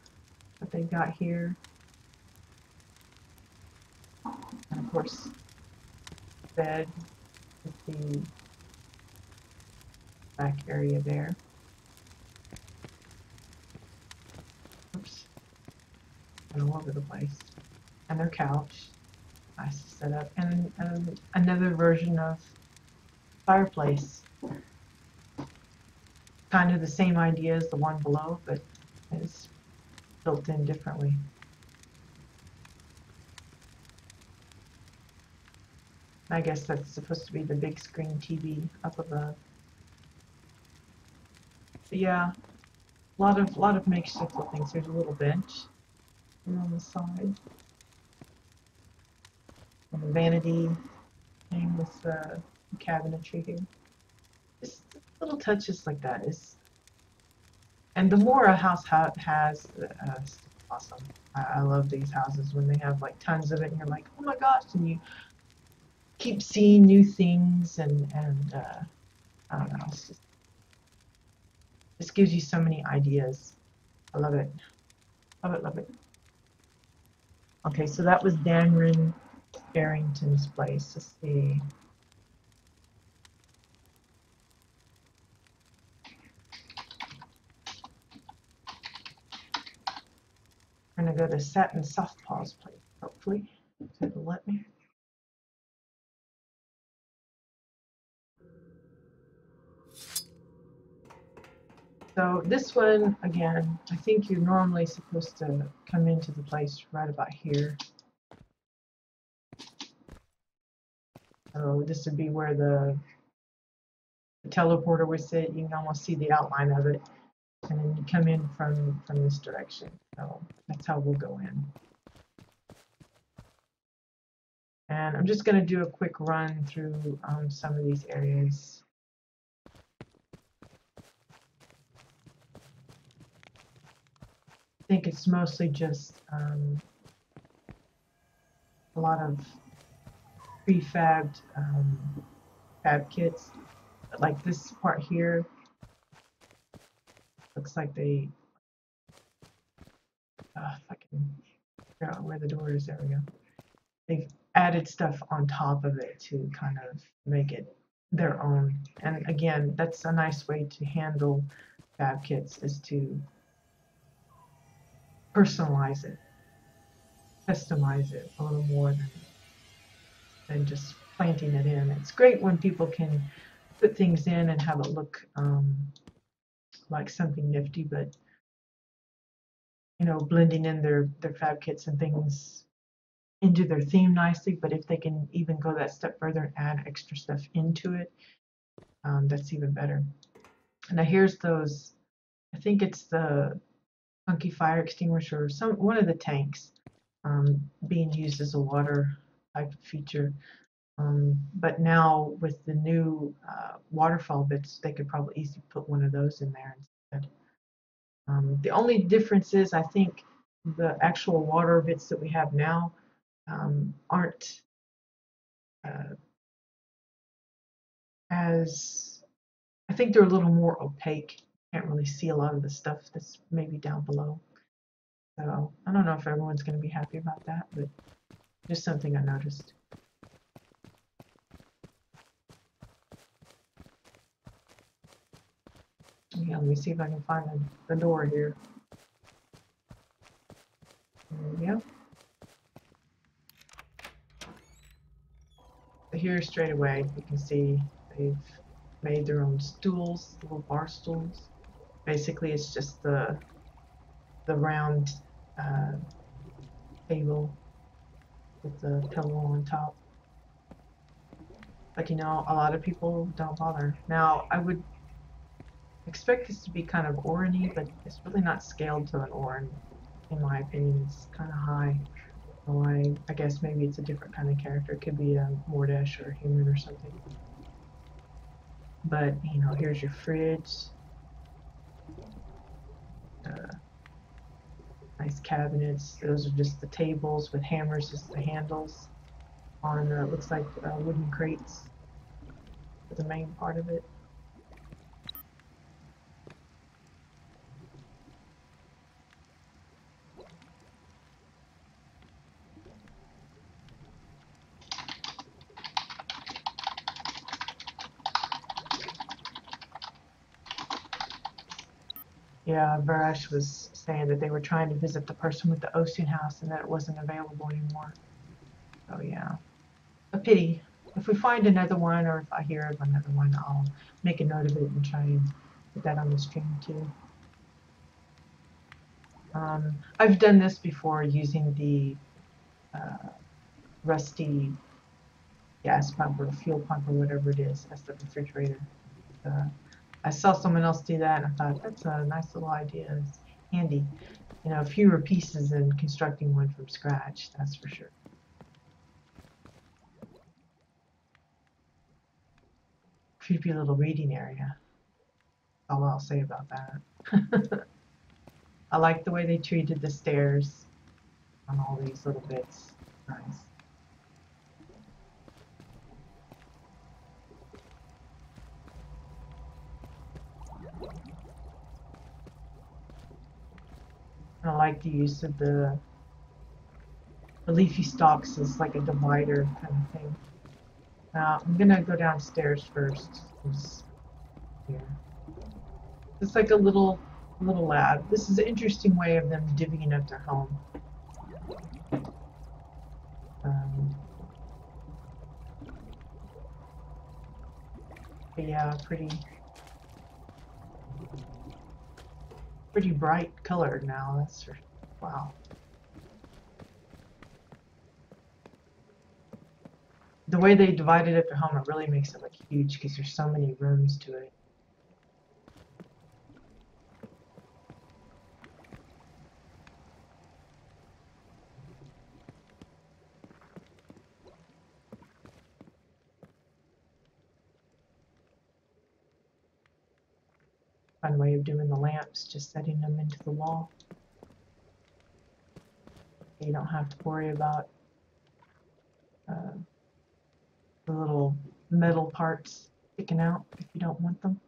that they got here. And of course, bed with the back area there. Oops. And all over the place. And their couch. Nice to set up. And another version of fireplace. Kind of the same idea as the one below, but it's built in differently. I guess that's supposed to be the big screen TV up above. But yeah, a lot of makeshift things. There's a little bench on the side. And vanity thing with the cabinetry here. Just little touches like that is, and the more a house has, it's awesome. I love these houses when they have like tons of it, and you're like, oh my gosh, and you keep seeing new things, and I don't know, it's just gives you so many ideas. I love it, love it, love it. Okay, so that was Danrin Barrington's place. Let's see. I'm gonna go to Satin Softpaw's place, hopefully. It'll let me. So this one, again, I think you're normally supposed to come into the place right about here. So this would be where the teleporter would sit. You can almost see the outline of it. And then you come in from this direction. So that's how we'll go in. And I'm just going to do a quick run through some of these areas. I think it's mostly just a lot of prefabbed fab kits. But like this part here, looks like they, if I can figure out where the door is, there we go. They've added stuff on top of it to kind of make it their own. And again, that's a nice way to handle fab kits, is to personalize it, customize it a little more than just planting it in. It's great when people can put things in and have it look like something nifty, but you know, blending in their fab kits and things into their theme nicely. But if they can even go that step further and add extra stuff into it, that's even better. And now here's those, I think it's the funky fire extinguisher, or one of the tanks being used as a water type of feature. But now with the new waterfall bits, they could probably easily put one of those in there instead. The only difference is, I think, the actual water bits that we have now aren't as, I think they're a little more opaque. Can't really see a lot of the stuff that's maybe down below. So I don't know if everyone's going to be happy about that, but just something I noticed. Yeah, let me see if I can find the door here. There we go. So here straight away, you can see they've made their own stools, little bar stools. Basically, it's just the round table with the pillow on top. But you know, a lot of people don't bother. Now, I would expect this to be kind of Orin-y, but it's really not scaled to an Orin, in my opinion. It's kind of high. So I guess maybe it's a different kind of character. It could be a Mordesh or a human or something. But, you know, here's your fridge. Nice cabinets. Those are just the tables with hammers as the handles on, looks like wooden crates for the main part of it. Yeah, Barash was saying that they were trying to visit the person with the ocean house and that it wasn't available anymore. Oh yeah, a pity. If we find another one, or if I hear of another one, I'll make a note of it and try and put that on the stream too. I've done this before using the rusty gas pump or fuel pump or whatever it is as the refrigerator. I saw someone else do that and I thought, that's a nice little idea. It's handy. You know, fewer pieces than constructing one from scratch, that's for sure. creepy little reading area. That's all I'll say about that. I like the way they treated the stairs on all these little bits. Nice. And I like the use of the leafy stalks as like a divider kind of thing. Now I'm gonna go downstairs first. Here. It's like a little lab. This is an interesting way of them divvying up their home. But yeah, pretty bright color now. That's for, wow. The way they divided up their home, it really makes it look huge because there's so many rooms to it. Fun way of doing the lamps, just setting them into the wall. You don't have to worry about the little metal parts sticking out if you don't want them.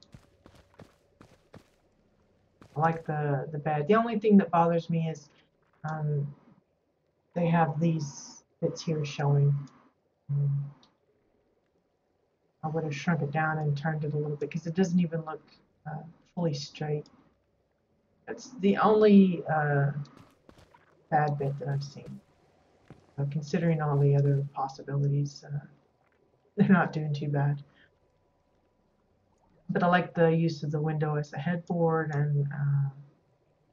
I like the bed. The only thing that bothers me is they have these bits here showing. I would have shrunk it down and turned it a little bit because it doesn't even look fully straight. That's the only bad bit that I've seen. Considering all the other possibilities, they're not doing too bad. But I like the use of the window as a headboard and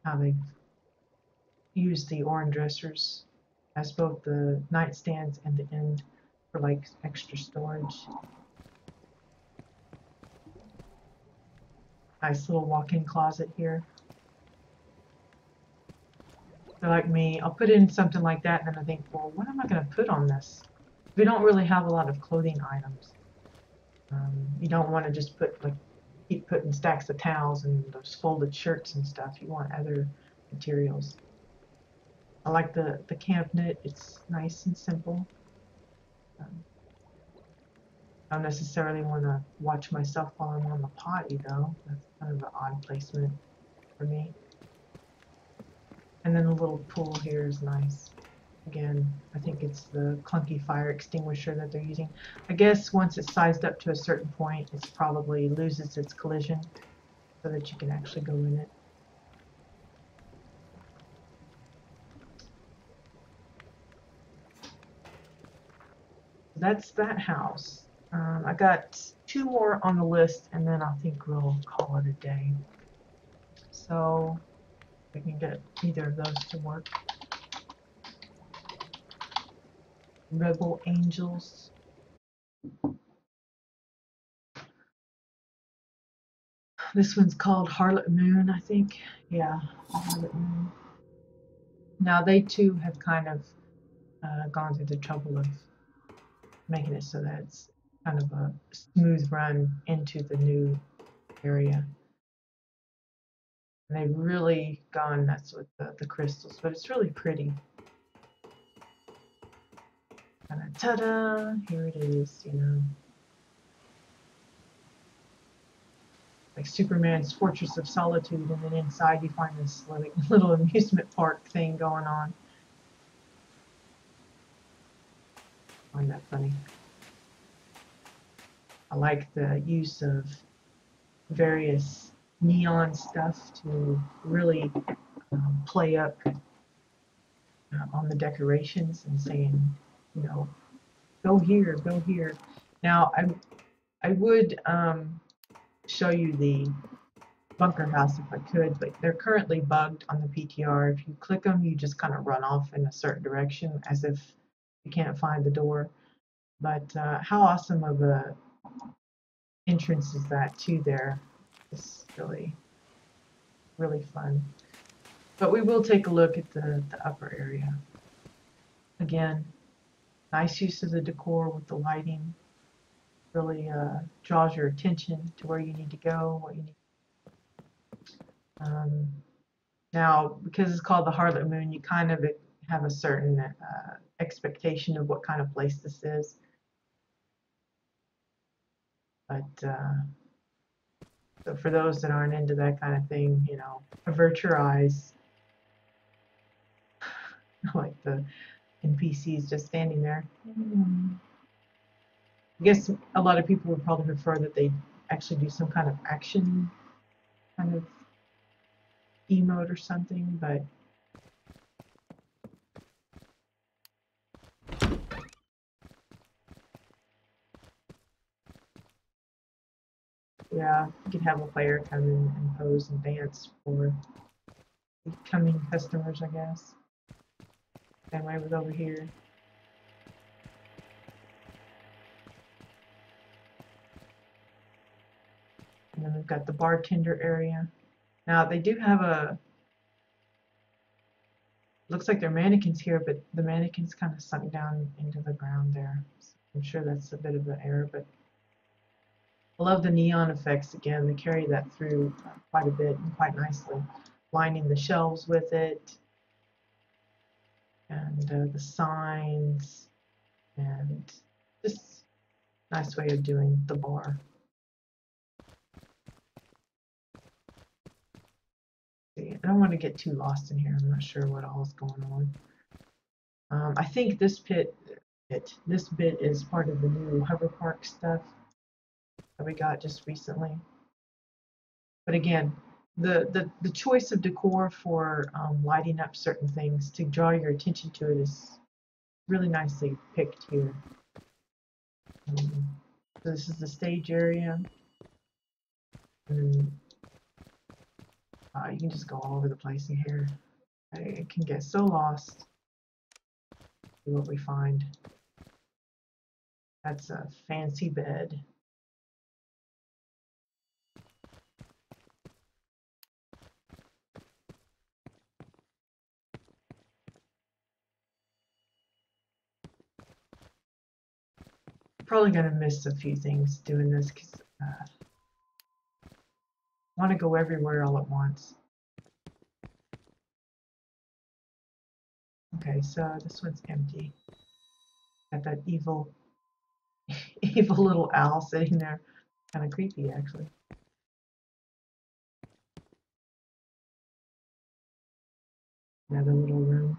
how they've used the orange dressers as both the nightstands and the end for like extra storage. Nice little walk-in closet here. So like me, I'll put in something like that and then I think, well, what am I going to put on this? We don't really have a lot of clothing items. You don't want to just put like keep putting stacks of towels and those folded shirts and stuff. You want other materials. I like the cabinet. It's nice and simple. I don't necessarily want to watch myself while I'm on the potty though. That's kind of an odd placement for me. And then the little pool here is nice. Again, I think it's the clunky fire extinguisher that they're using. I guess once it's sized up to a certain point, it probably loses its collision so that you can actually go in it. That's that house. I got 2 more on the list and then I think we'll call it a day. So we can get either of those to work. Rebel Angels. This one's called Harlot Moon, I think. Yeah, Harlot Moon. Now they too have kind of gone through the trouble of making it so that it's kind of a smooth run into the new area. And they've really gone nuts with the crystals, but it's really pretty. And ta-da! Here it is, you know. Like Superman's Fortress of Solitude, and then inside you find this little amusement park thing going on. I find that funny. I like the use of various neon stuff to really play up on the decorations and saying, you know, go here, go here. Now, I would show you the bunker house if I could, but they're currently bugged on the PTR. If you click them, you just kind of run off in a certain direction as if you can't find the door. But how awesome of a entrance is that to there? It's really, really fun. But we will take a look at the upper area. Again, nice use of the decor with the lighting. really draws your attention to where you need to go, what you need. Now, because it's called the Harlot Moon, you kind of have a certain expectation of what kind of place this is. But so for those that aren't into that kind of thing, you know, avert your eyes. Like the NPCs just standing there. I guess a lot of people would probably prefer that they actually do some kind of action kind of emote or something, but yeah, you could have a player come in and pose and dance for coming customers, I guess. Same way with over here. And then we've got the bartender area. Now they do have a, looks like they're mannequins here, but the mannequins kind of sunk down into the ground there. So I'm sure that's a bit of an error, but I love the neon effects again. They carry that through quite a bit and quite nicely, lining the shelves with it, and the signs, and just nice way of doing the bar. See, I don't want to get too lost in here. I'm not sure what all is going on. I think this bit is part of the new hover park stuff that we got just recently. But again, the choice of decor for lighting up certain things to draw your attention to it is really nicely picked here. So this is the stage area. And you can just go all over the place in here. It can get so lost. See what we find. That's a fancy bed. Probably gonna miss a few things doing this because I want to go everywhere all at once. Okay, so this one's empty. Got that evil little owl sitting there. Kind of creepy, actually. Another little room.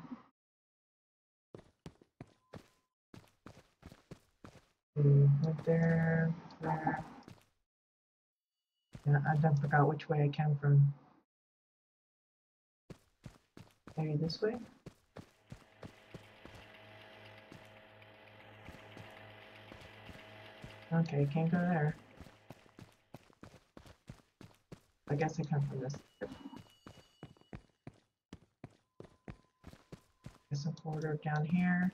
Right there. There. Yeah, I done forgot which way I came from. Maybe this way? Okay, can't go there. I guess I come from this. There's a corridor down here.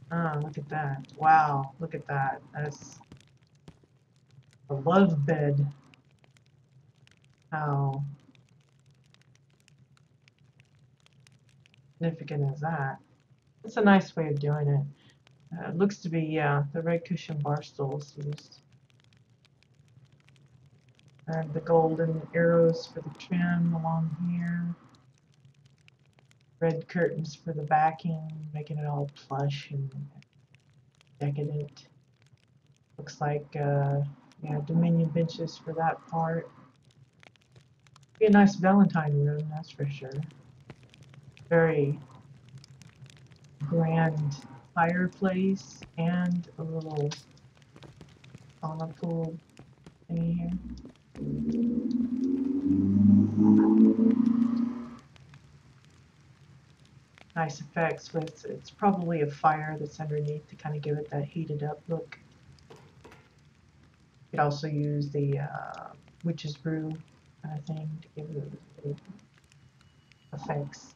Oh, look at that. Wow, look at that. That's a love bed. How significant is that? It's a nice way of doing it. It looks to be, yeah, the red cushion bar stools used. And the golden arrows for the trim along here. Red curtains for the backing, making it all plush and decadent. Looks like, yeah, Dominion benches for that part. Be a nice Valentine room, that's for sure. Very grand fireplace and a little sauna pool thingy here. Nice effects with, it's probably a fire that's underneath to kind of give it that heated up look. You could also use the witch's brew kind of thing to give it effects.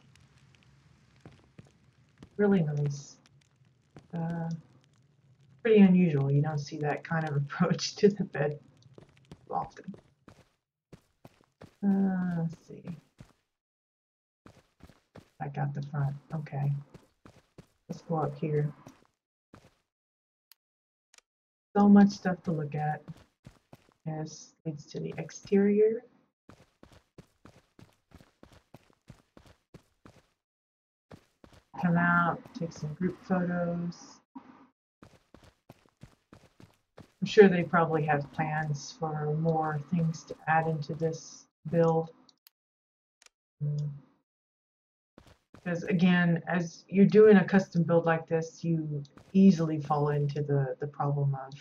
Really nice. Pretty unusual. You don't see that kind of approach to the bed often. Let's see. I got the front. Okay. Let's go up here. So much stuff to look at. This leads to the exterior. Come out, take some group photos. I'm sure they probably have plans for more things to add into this build. Because again, as you're doing a custom build like this, you easily fall into the problem of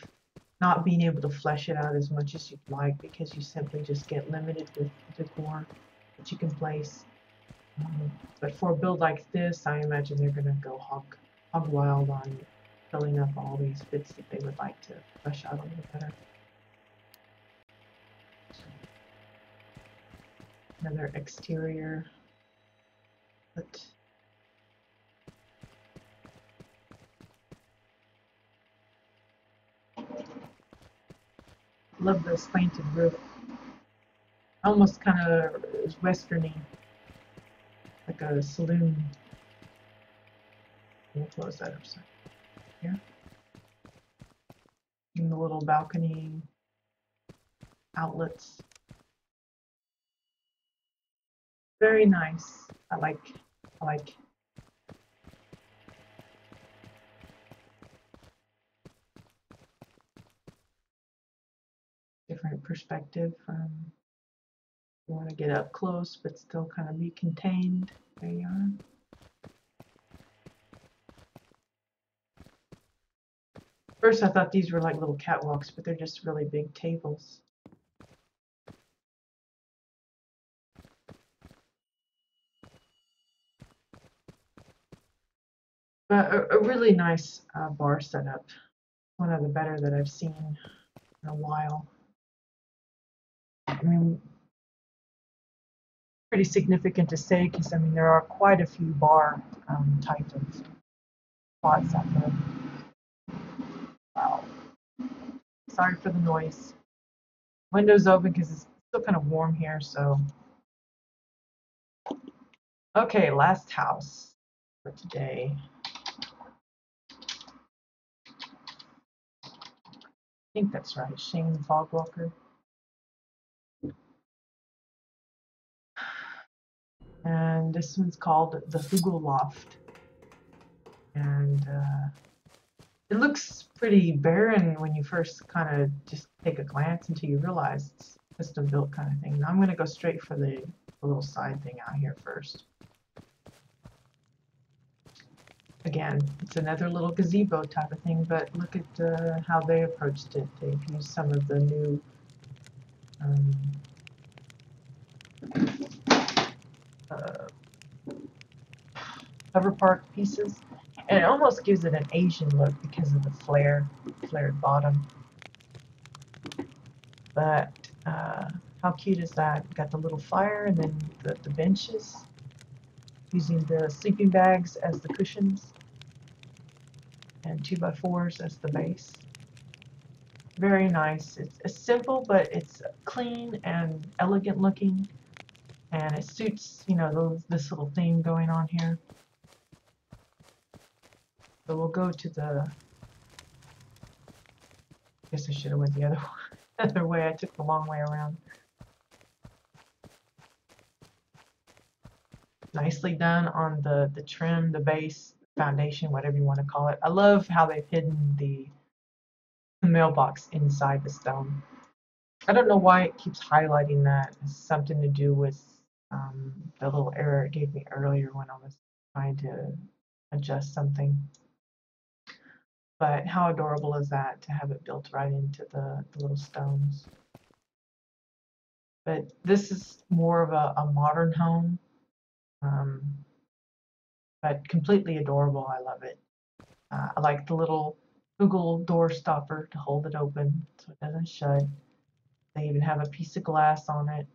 not being able to flesh it out as much as you'd like, because you simply just get limited with decor that you can place. But for a build like this, I imagine they're going to go hog wild on filling up all these bits that they would like to flesh out a little better. Another exterior. But love the slanted roof. Almost kind of westerny, like a saloon. We'll close that up here. And the little balcony outlets. Very nice. I like. Different perspective from, you want to get up close but still kind of be contained. There you are. First I thought these were like little catwalks, but they're just really big tables. But a really nice bar setup. One of the better that I've seen in a while. I mean, pretty significant to say, because I mean there are quite a few bar type of spots out there. Wow. Sorry for the noise. Windows open because it's still kind of warm here, so. Okay, last house for today. I think that's right, Shane Fogwalker. And this one's called the Hugel Loft. And it looks pretty barren when you first kind of just take a glance until you realize it's custom built kind of thing. Now I'm going to go straight for the little side thing out here first. Again, it's another little gazebo type of thing, but look at how they approached it. They've used some of the new cover park pieces, and it almost gives it an Asian look because of the flared bottom. But how cute is that? Got the little fire and then the benches, using the sleeping bags as the cushions and 2x4s as the base. Very nice. It's simple, but it's clean and elegant looking, and it suits, you know, this little theme going on here. So we'll go to the, I guess I should have went the other way. I took the long way around. Nicely done on the trim, the base, foundation, whatever you want to call it. I love how they've hidden the mailbox inside the stone. I don't know why it keeps highlighting that. It's something to do with the little error it gave me earlier when I was trying to adjust something. But how adorable is that to have it built right into the little stones? But this is more of a modern home, but completely adorable. I love it. I like the little Google door stopper to hold it open so it doesn't shut. They even have a piece of glass on it.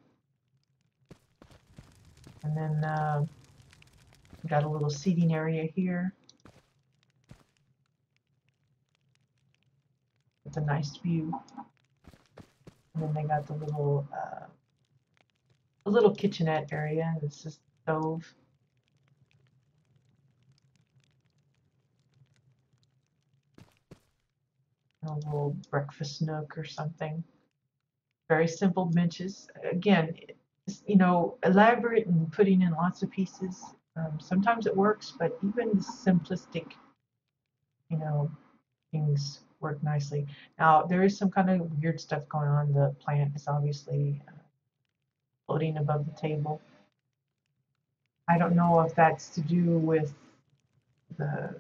And then we got a little seating area here with a nice view. And then they got the little kitchenette area. This is the stove. a little breakfast nook or something. Very simple benches. Again, you know, elaborate and putting in lots of pieces. Sometimes it works, but even the simplistic, you know, things work nicely. Now, there is some kind of weird stuff going on. The plant is obviously floating above the table. I don't know if that's to do with the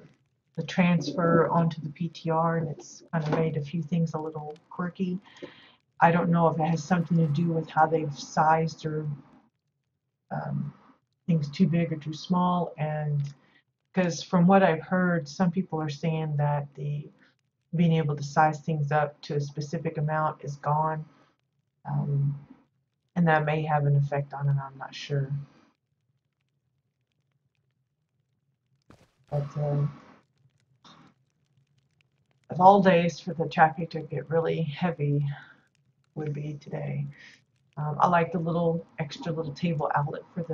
transfer onto the PTR, and it's kind of made a few things a little quirky. I don't know if it has something to do with how they've sized or things too big or too small, and because from what I've heard, some people are saying that the being able to size things up to a specific amount is gone, and that may have an effect on it. I'm not sure, but of all days for the traffic to get really heavy would be today. I like the little extra little table outlet for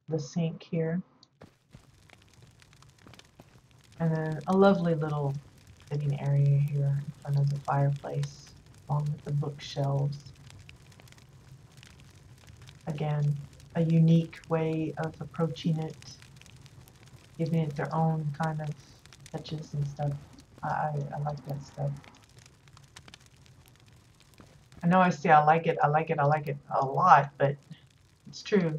the sink here. And then a lovely little sitting area here in front of the fireplace, along with the bookshelves. Again, a unique way of approaching it, giving it their own kind of touches and stuff. I like that stuff. I know I say I like it a lot, but it's true.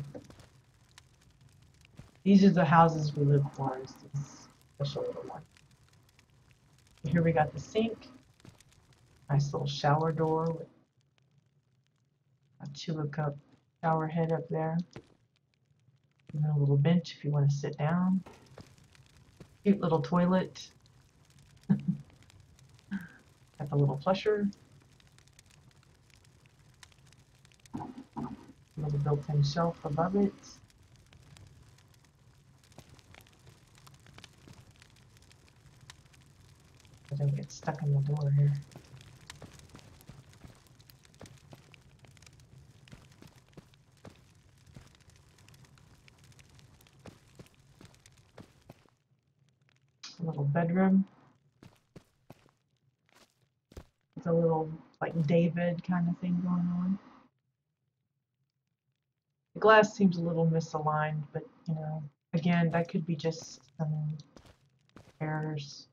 These are the houses we live for, is this special little one. Here we got the sink. Nice little shower door with a tulip cup shower head up there. And a little bench if you want to sit down. Cute little toilet. Got the little flusher. Little built-in shelf above it. I don't get stuck in the door here. A little bedroom. It's a little like David kind of thing going on. The glass seems a little misaligned, but you know, again, that could be just some errors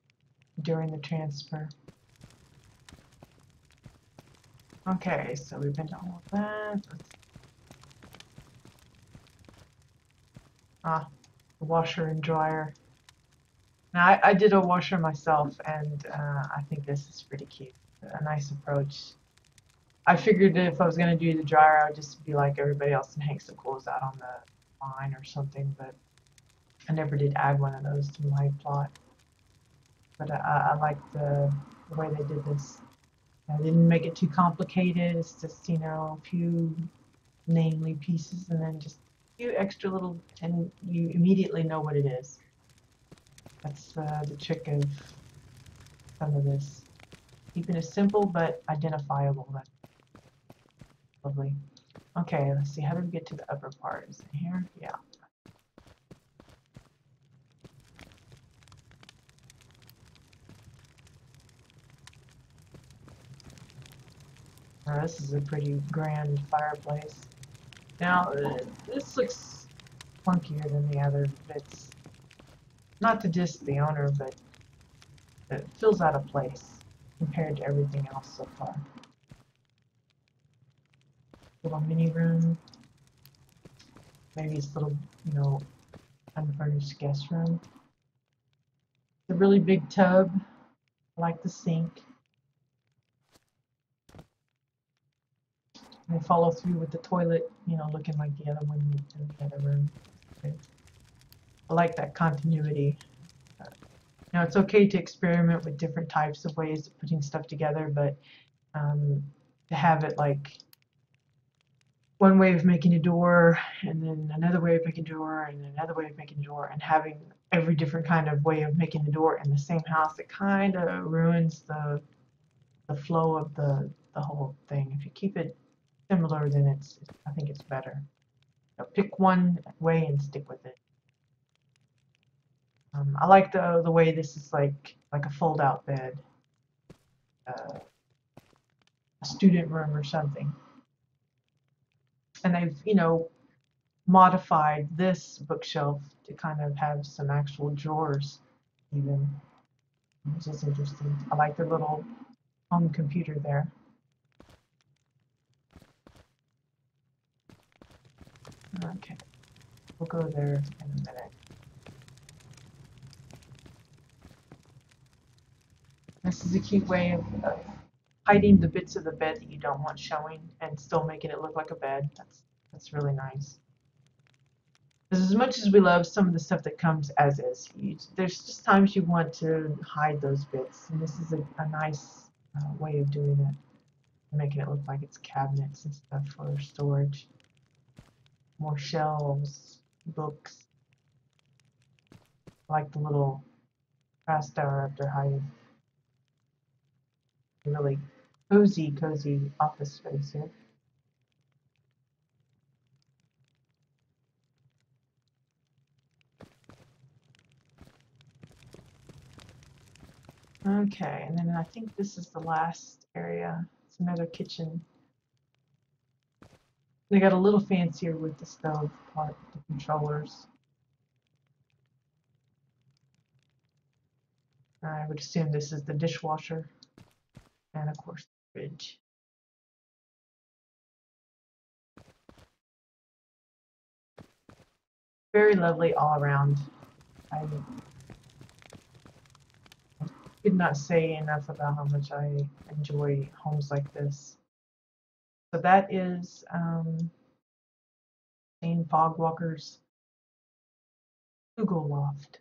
during the transfer. Okay, so we've been to all of that. The washer and dryer. Now, I did a washer myself, and I think this is pretty cute. A nice approach. I figured if I was going to do the dryer, I would just be like everybody else and hang some clothes out on the line or something, but I never did add one of those to my plot. But I like the way they did this. I didn't make it too complicated. It's just, you know, a few namely pieces and then just a few extra little, and you immediately know what it is. That's the trick of some of this. Keeping it simple but identifiable. That's lovely. Okay, let's see. How do we get to the upper part? Is it here? Yeah. Now, this is a pretty grand fireplace. Now, this looks funkier than the other bits. Not to diss the owner, but it feels out of place compared to everything else so far. Little mini room. Maybe it's a little, you know, unfurnished guest room. The really big tub. I like the sink. And they follow through with the toilet, you know, looking like the other one in the other room. Okay. I like that continuity. Now, it's okay to experiment with different types of ways of putting stuff together, but to have it like one way of making a door, and then another way of making a door, and another way of making a door, and having every different kind of way of making the door in the same house, it kind of ruins the flow of the whole thing. If you keep it similar, then I think it's better. You know, pick one way and stick with it. I like the way this is like a fold-out bed. a student room or something. And they've, modified this bookshelf to kind of have some actual drawers even, which is interesting. I like the little home computer there. Okay, we'll go there in a minute. This is a cute way of hiding the bits of the bed that you don't want showing and still making it look like a bed. That's really nice. As much as we love some of the stuff that comes as is, there's just times you want to hide those bits, and this is a nice way of doing it, making it look like it's cabinets and stuff for storage. More shelves, books. I like the little WildStar up there hiding. Really cozy office space here. Okay, and then I think this is the last area. It's another kitchen. They got a little fancier with the stove part, the controllers. I would assume this is the dishwasher. And of course, the fridge. Very lovely all around. I could not say enough about how much I enjoy homes like this. So that is Jane Fogwalker's Google Loft.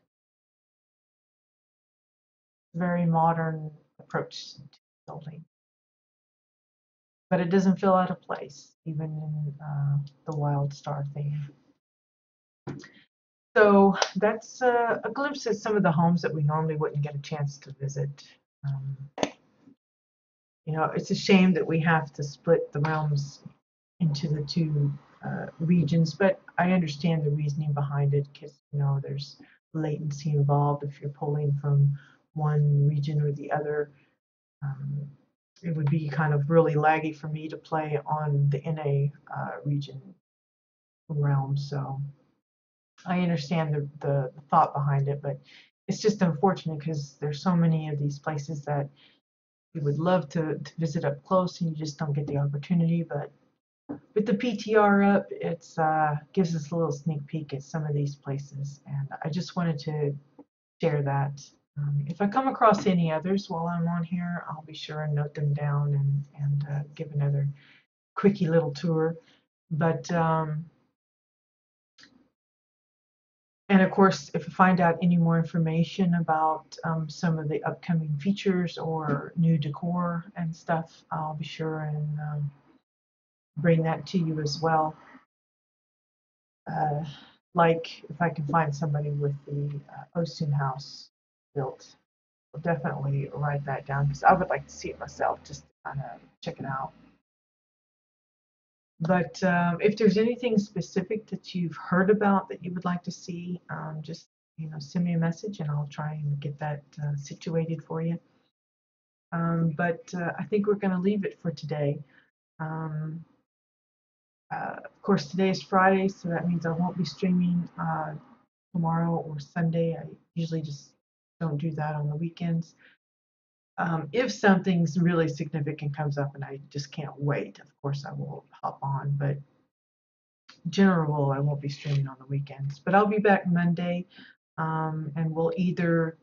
Very modern approach to building. But it doesn't feel out of place, even in the WildStar theme. So that's a glimpse at some of the homes that we normally wouldn't get a chance to visit. It's a shame that we have to split the realms into the two regions, but I understand the reasoning behind it because there's latency involved if you're pulling from one region or the other. It would be kind of really laggy for me to play on the NA region realm, so I understand the thought behind it, but it's just unfortunate because there's so many of these places that you would love to visit up close and you just don't get the opportunity. But with the PTR up, it gives us a little sneak peek at some of these places, and I just wanted to share that. If I come across any others while I'm on here, I'll be sure and note them down and give another quickie little tour. But and of course, if I find out any more information about some of the upcoming features or new decor and stuff, I'll be sure and bring that to you as well. Like if I can find somebody with the Osun house built, I'll definitely write that down because I would like to see it myself just to kind of check it out. But if there's anything specific that you've heard about that you would like to see, just send me a message and I'll try and get that situated for you. But I think we're going to leave it for today. Of course, today is Friday, so that means I won't be streaming tomorrow or Sunday. I usually just don't do that on the weekends. If something's really significant comes up and I just can't wait, of course I will hop on. But in general, I won't be streaming on the weekends. But I'll be back Monday, and we'll either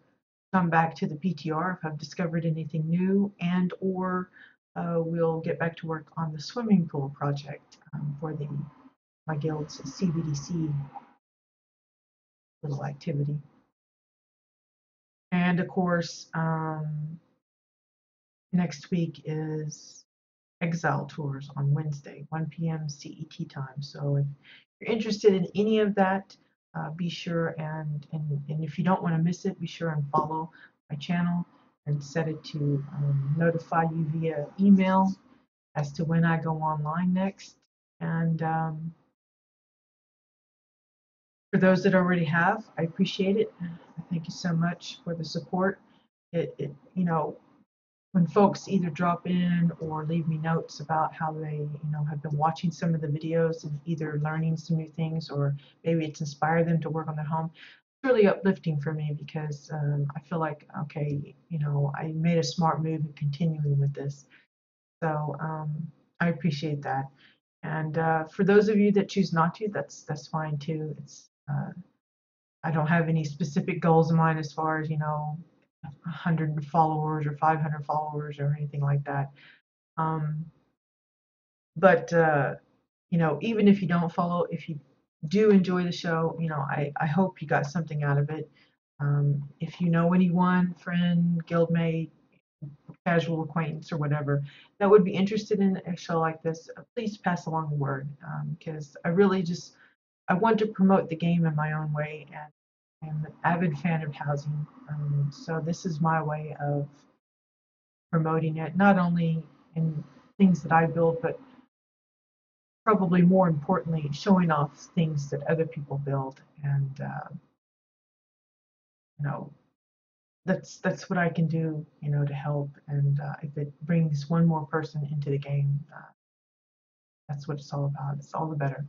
come back to the PTR if I've discovered anything new, and or we'll get back to work on the swimming pool project for my guild's CBDC little activity. And of course, next week is Exile Tours on Wednesday, 1 p.m. CET time. So if you're interested in any of that, be sure and if you don't want to miss it, be sure and follow my channel and set it to notify you via email as to when I go online next. And for those that already have, I appreciate it. Thank you so much for the support. when folks either drop in or leave me notes about how they, have been watching some of the videos and either learning some new things or maybe it's inspired them to work on their home. It's really uplifting for me because I feel like, okay, I made a smart move in continuing with this. So I appreciate that. And for those of you that choose not to, that's fine too. I don't have any specific goals in mind as far as 100 followers or 500 followers or anything like that. Um, but even if you don't follow, if you do enjoy the show, I hope you got something out of it. If you know anyone, friend, guildmate, casual acquaintance, or whatever that would be interested in a show like this, please pass along the word because I want to promote the game in my own way, and I'm an avid fan of housing. So this is my way of promoting it, not only in things that I build, but probably more importantly, showing off things that other people build. And you know, that's what I can do, to help. And if it brings one more person into the game, that's what it's all about. It's all the better.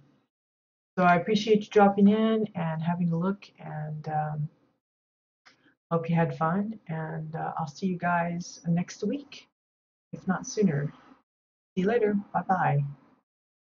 So I appreciate you dropping in and having a look, and hope you had fun. And I'll see you guys next week, if not sooner. See you later. Bye bye.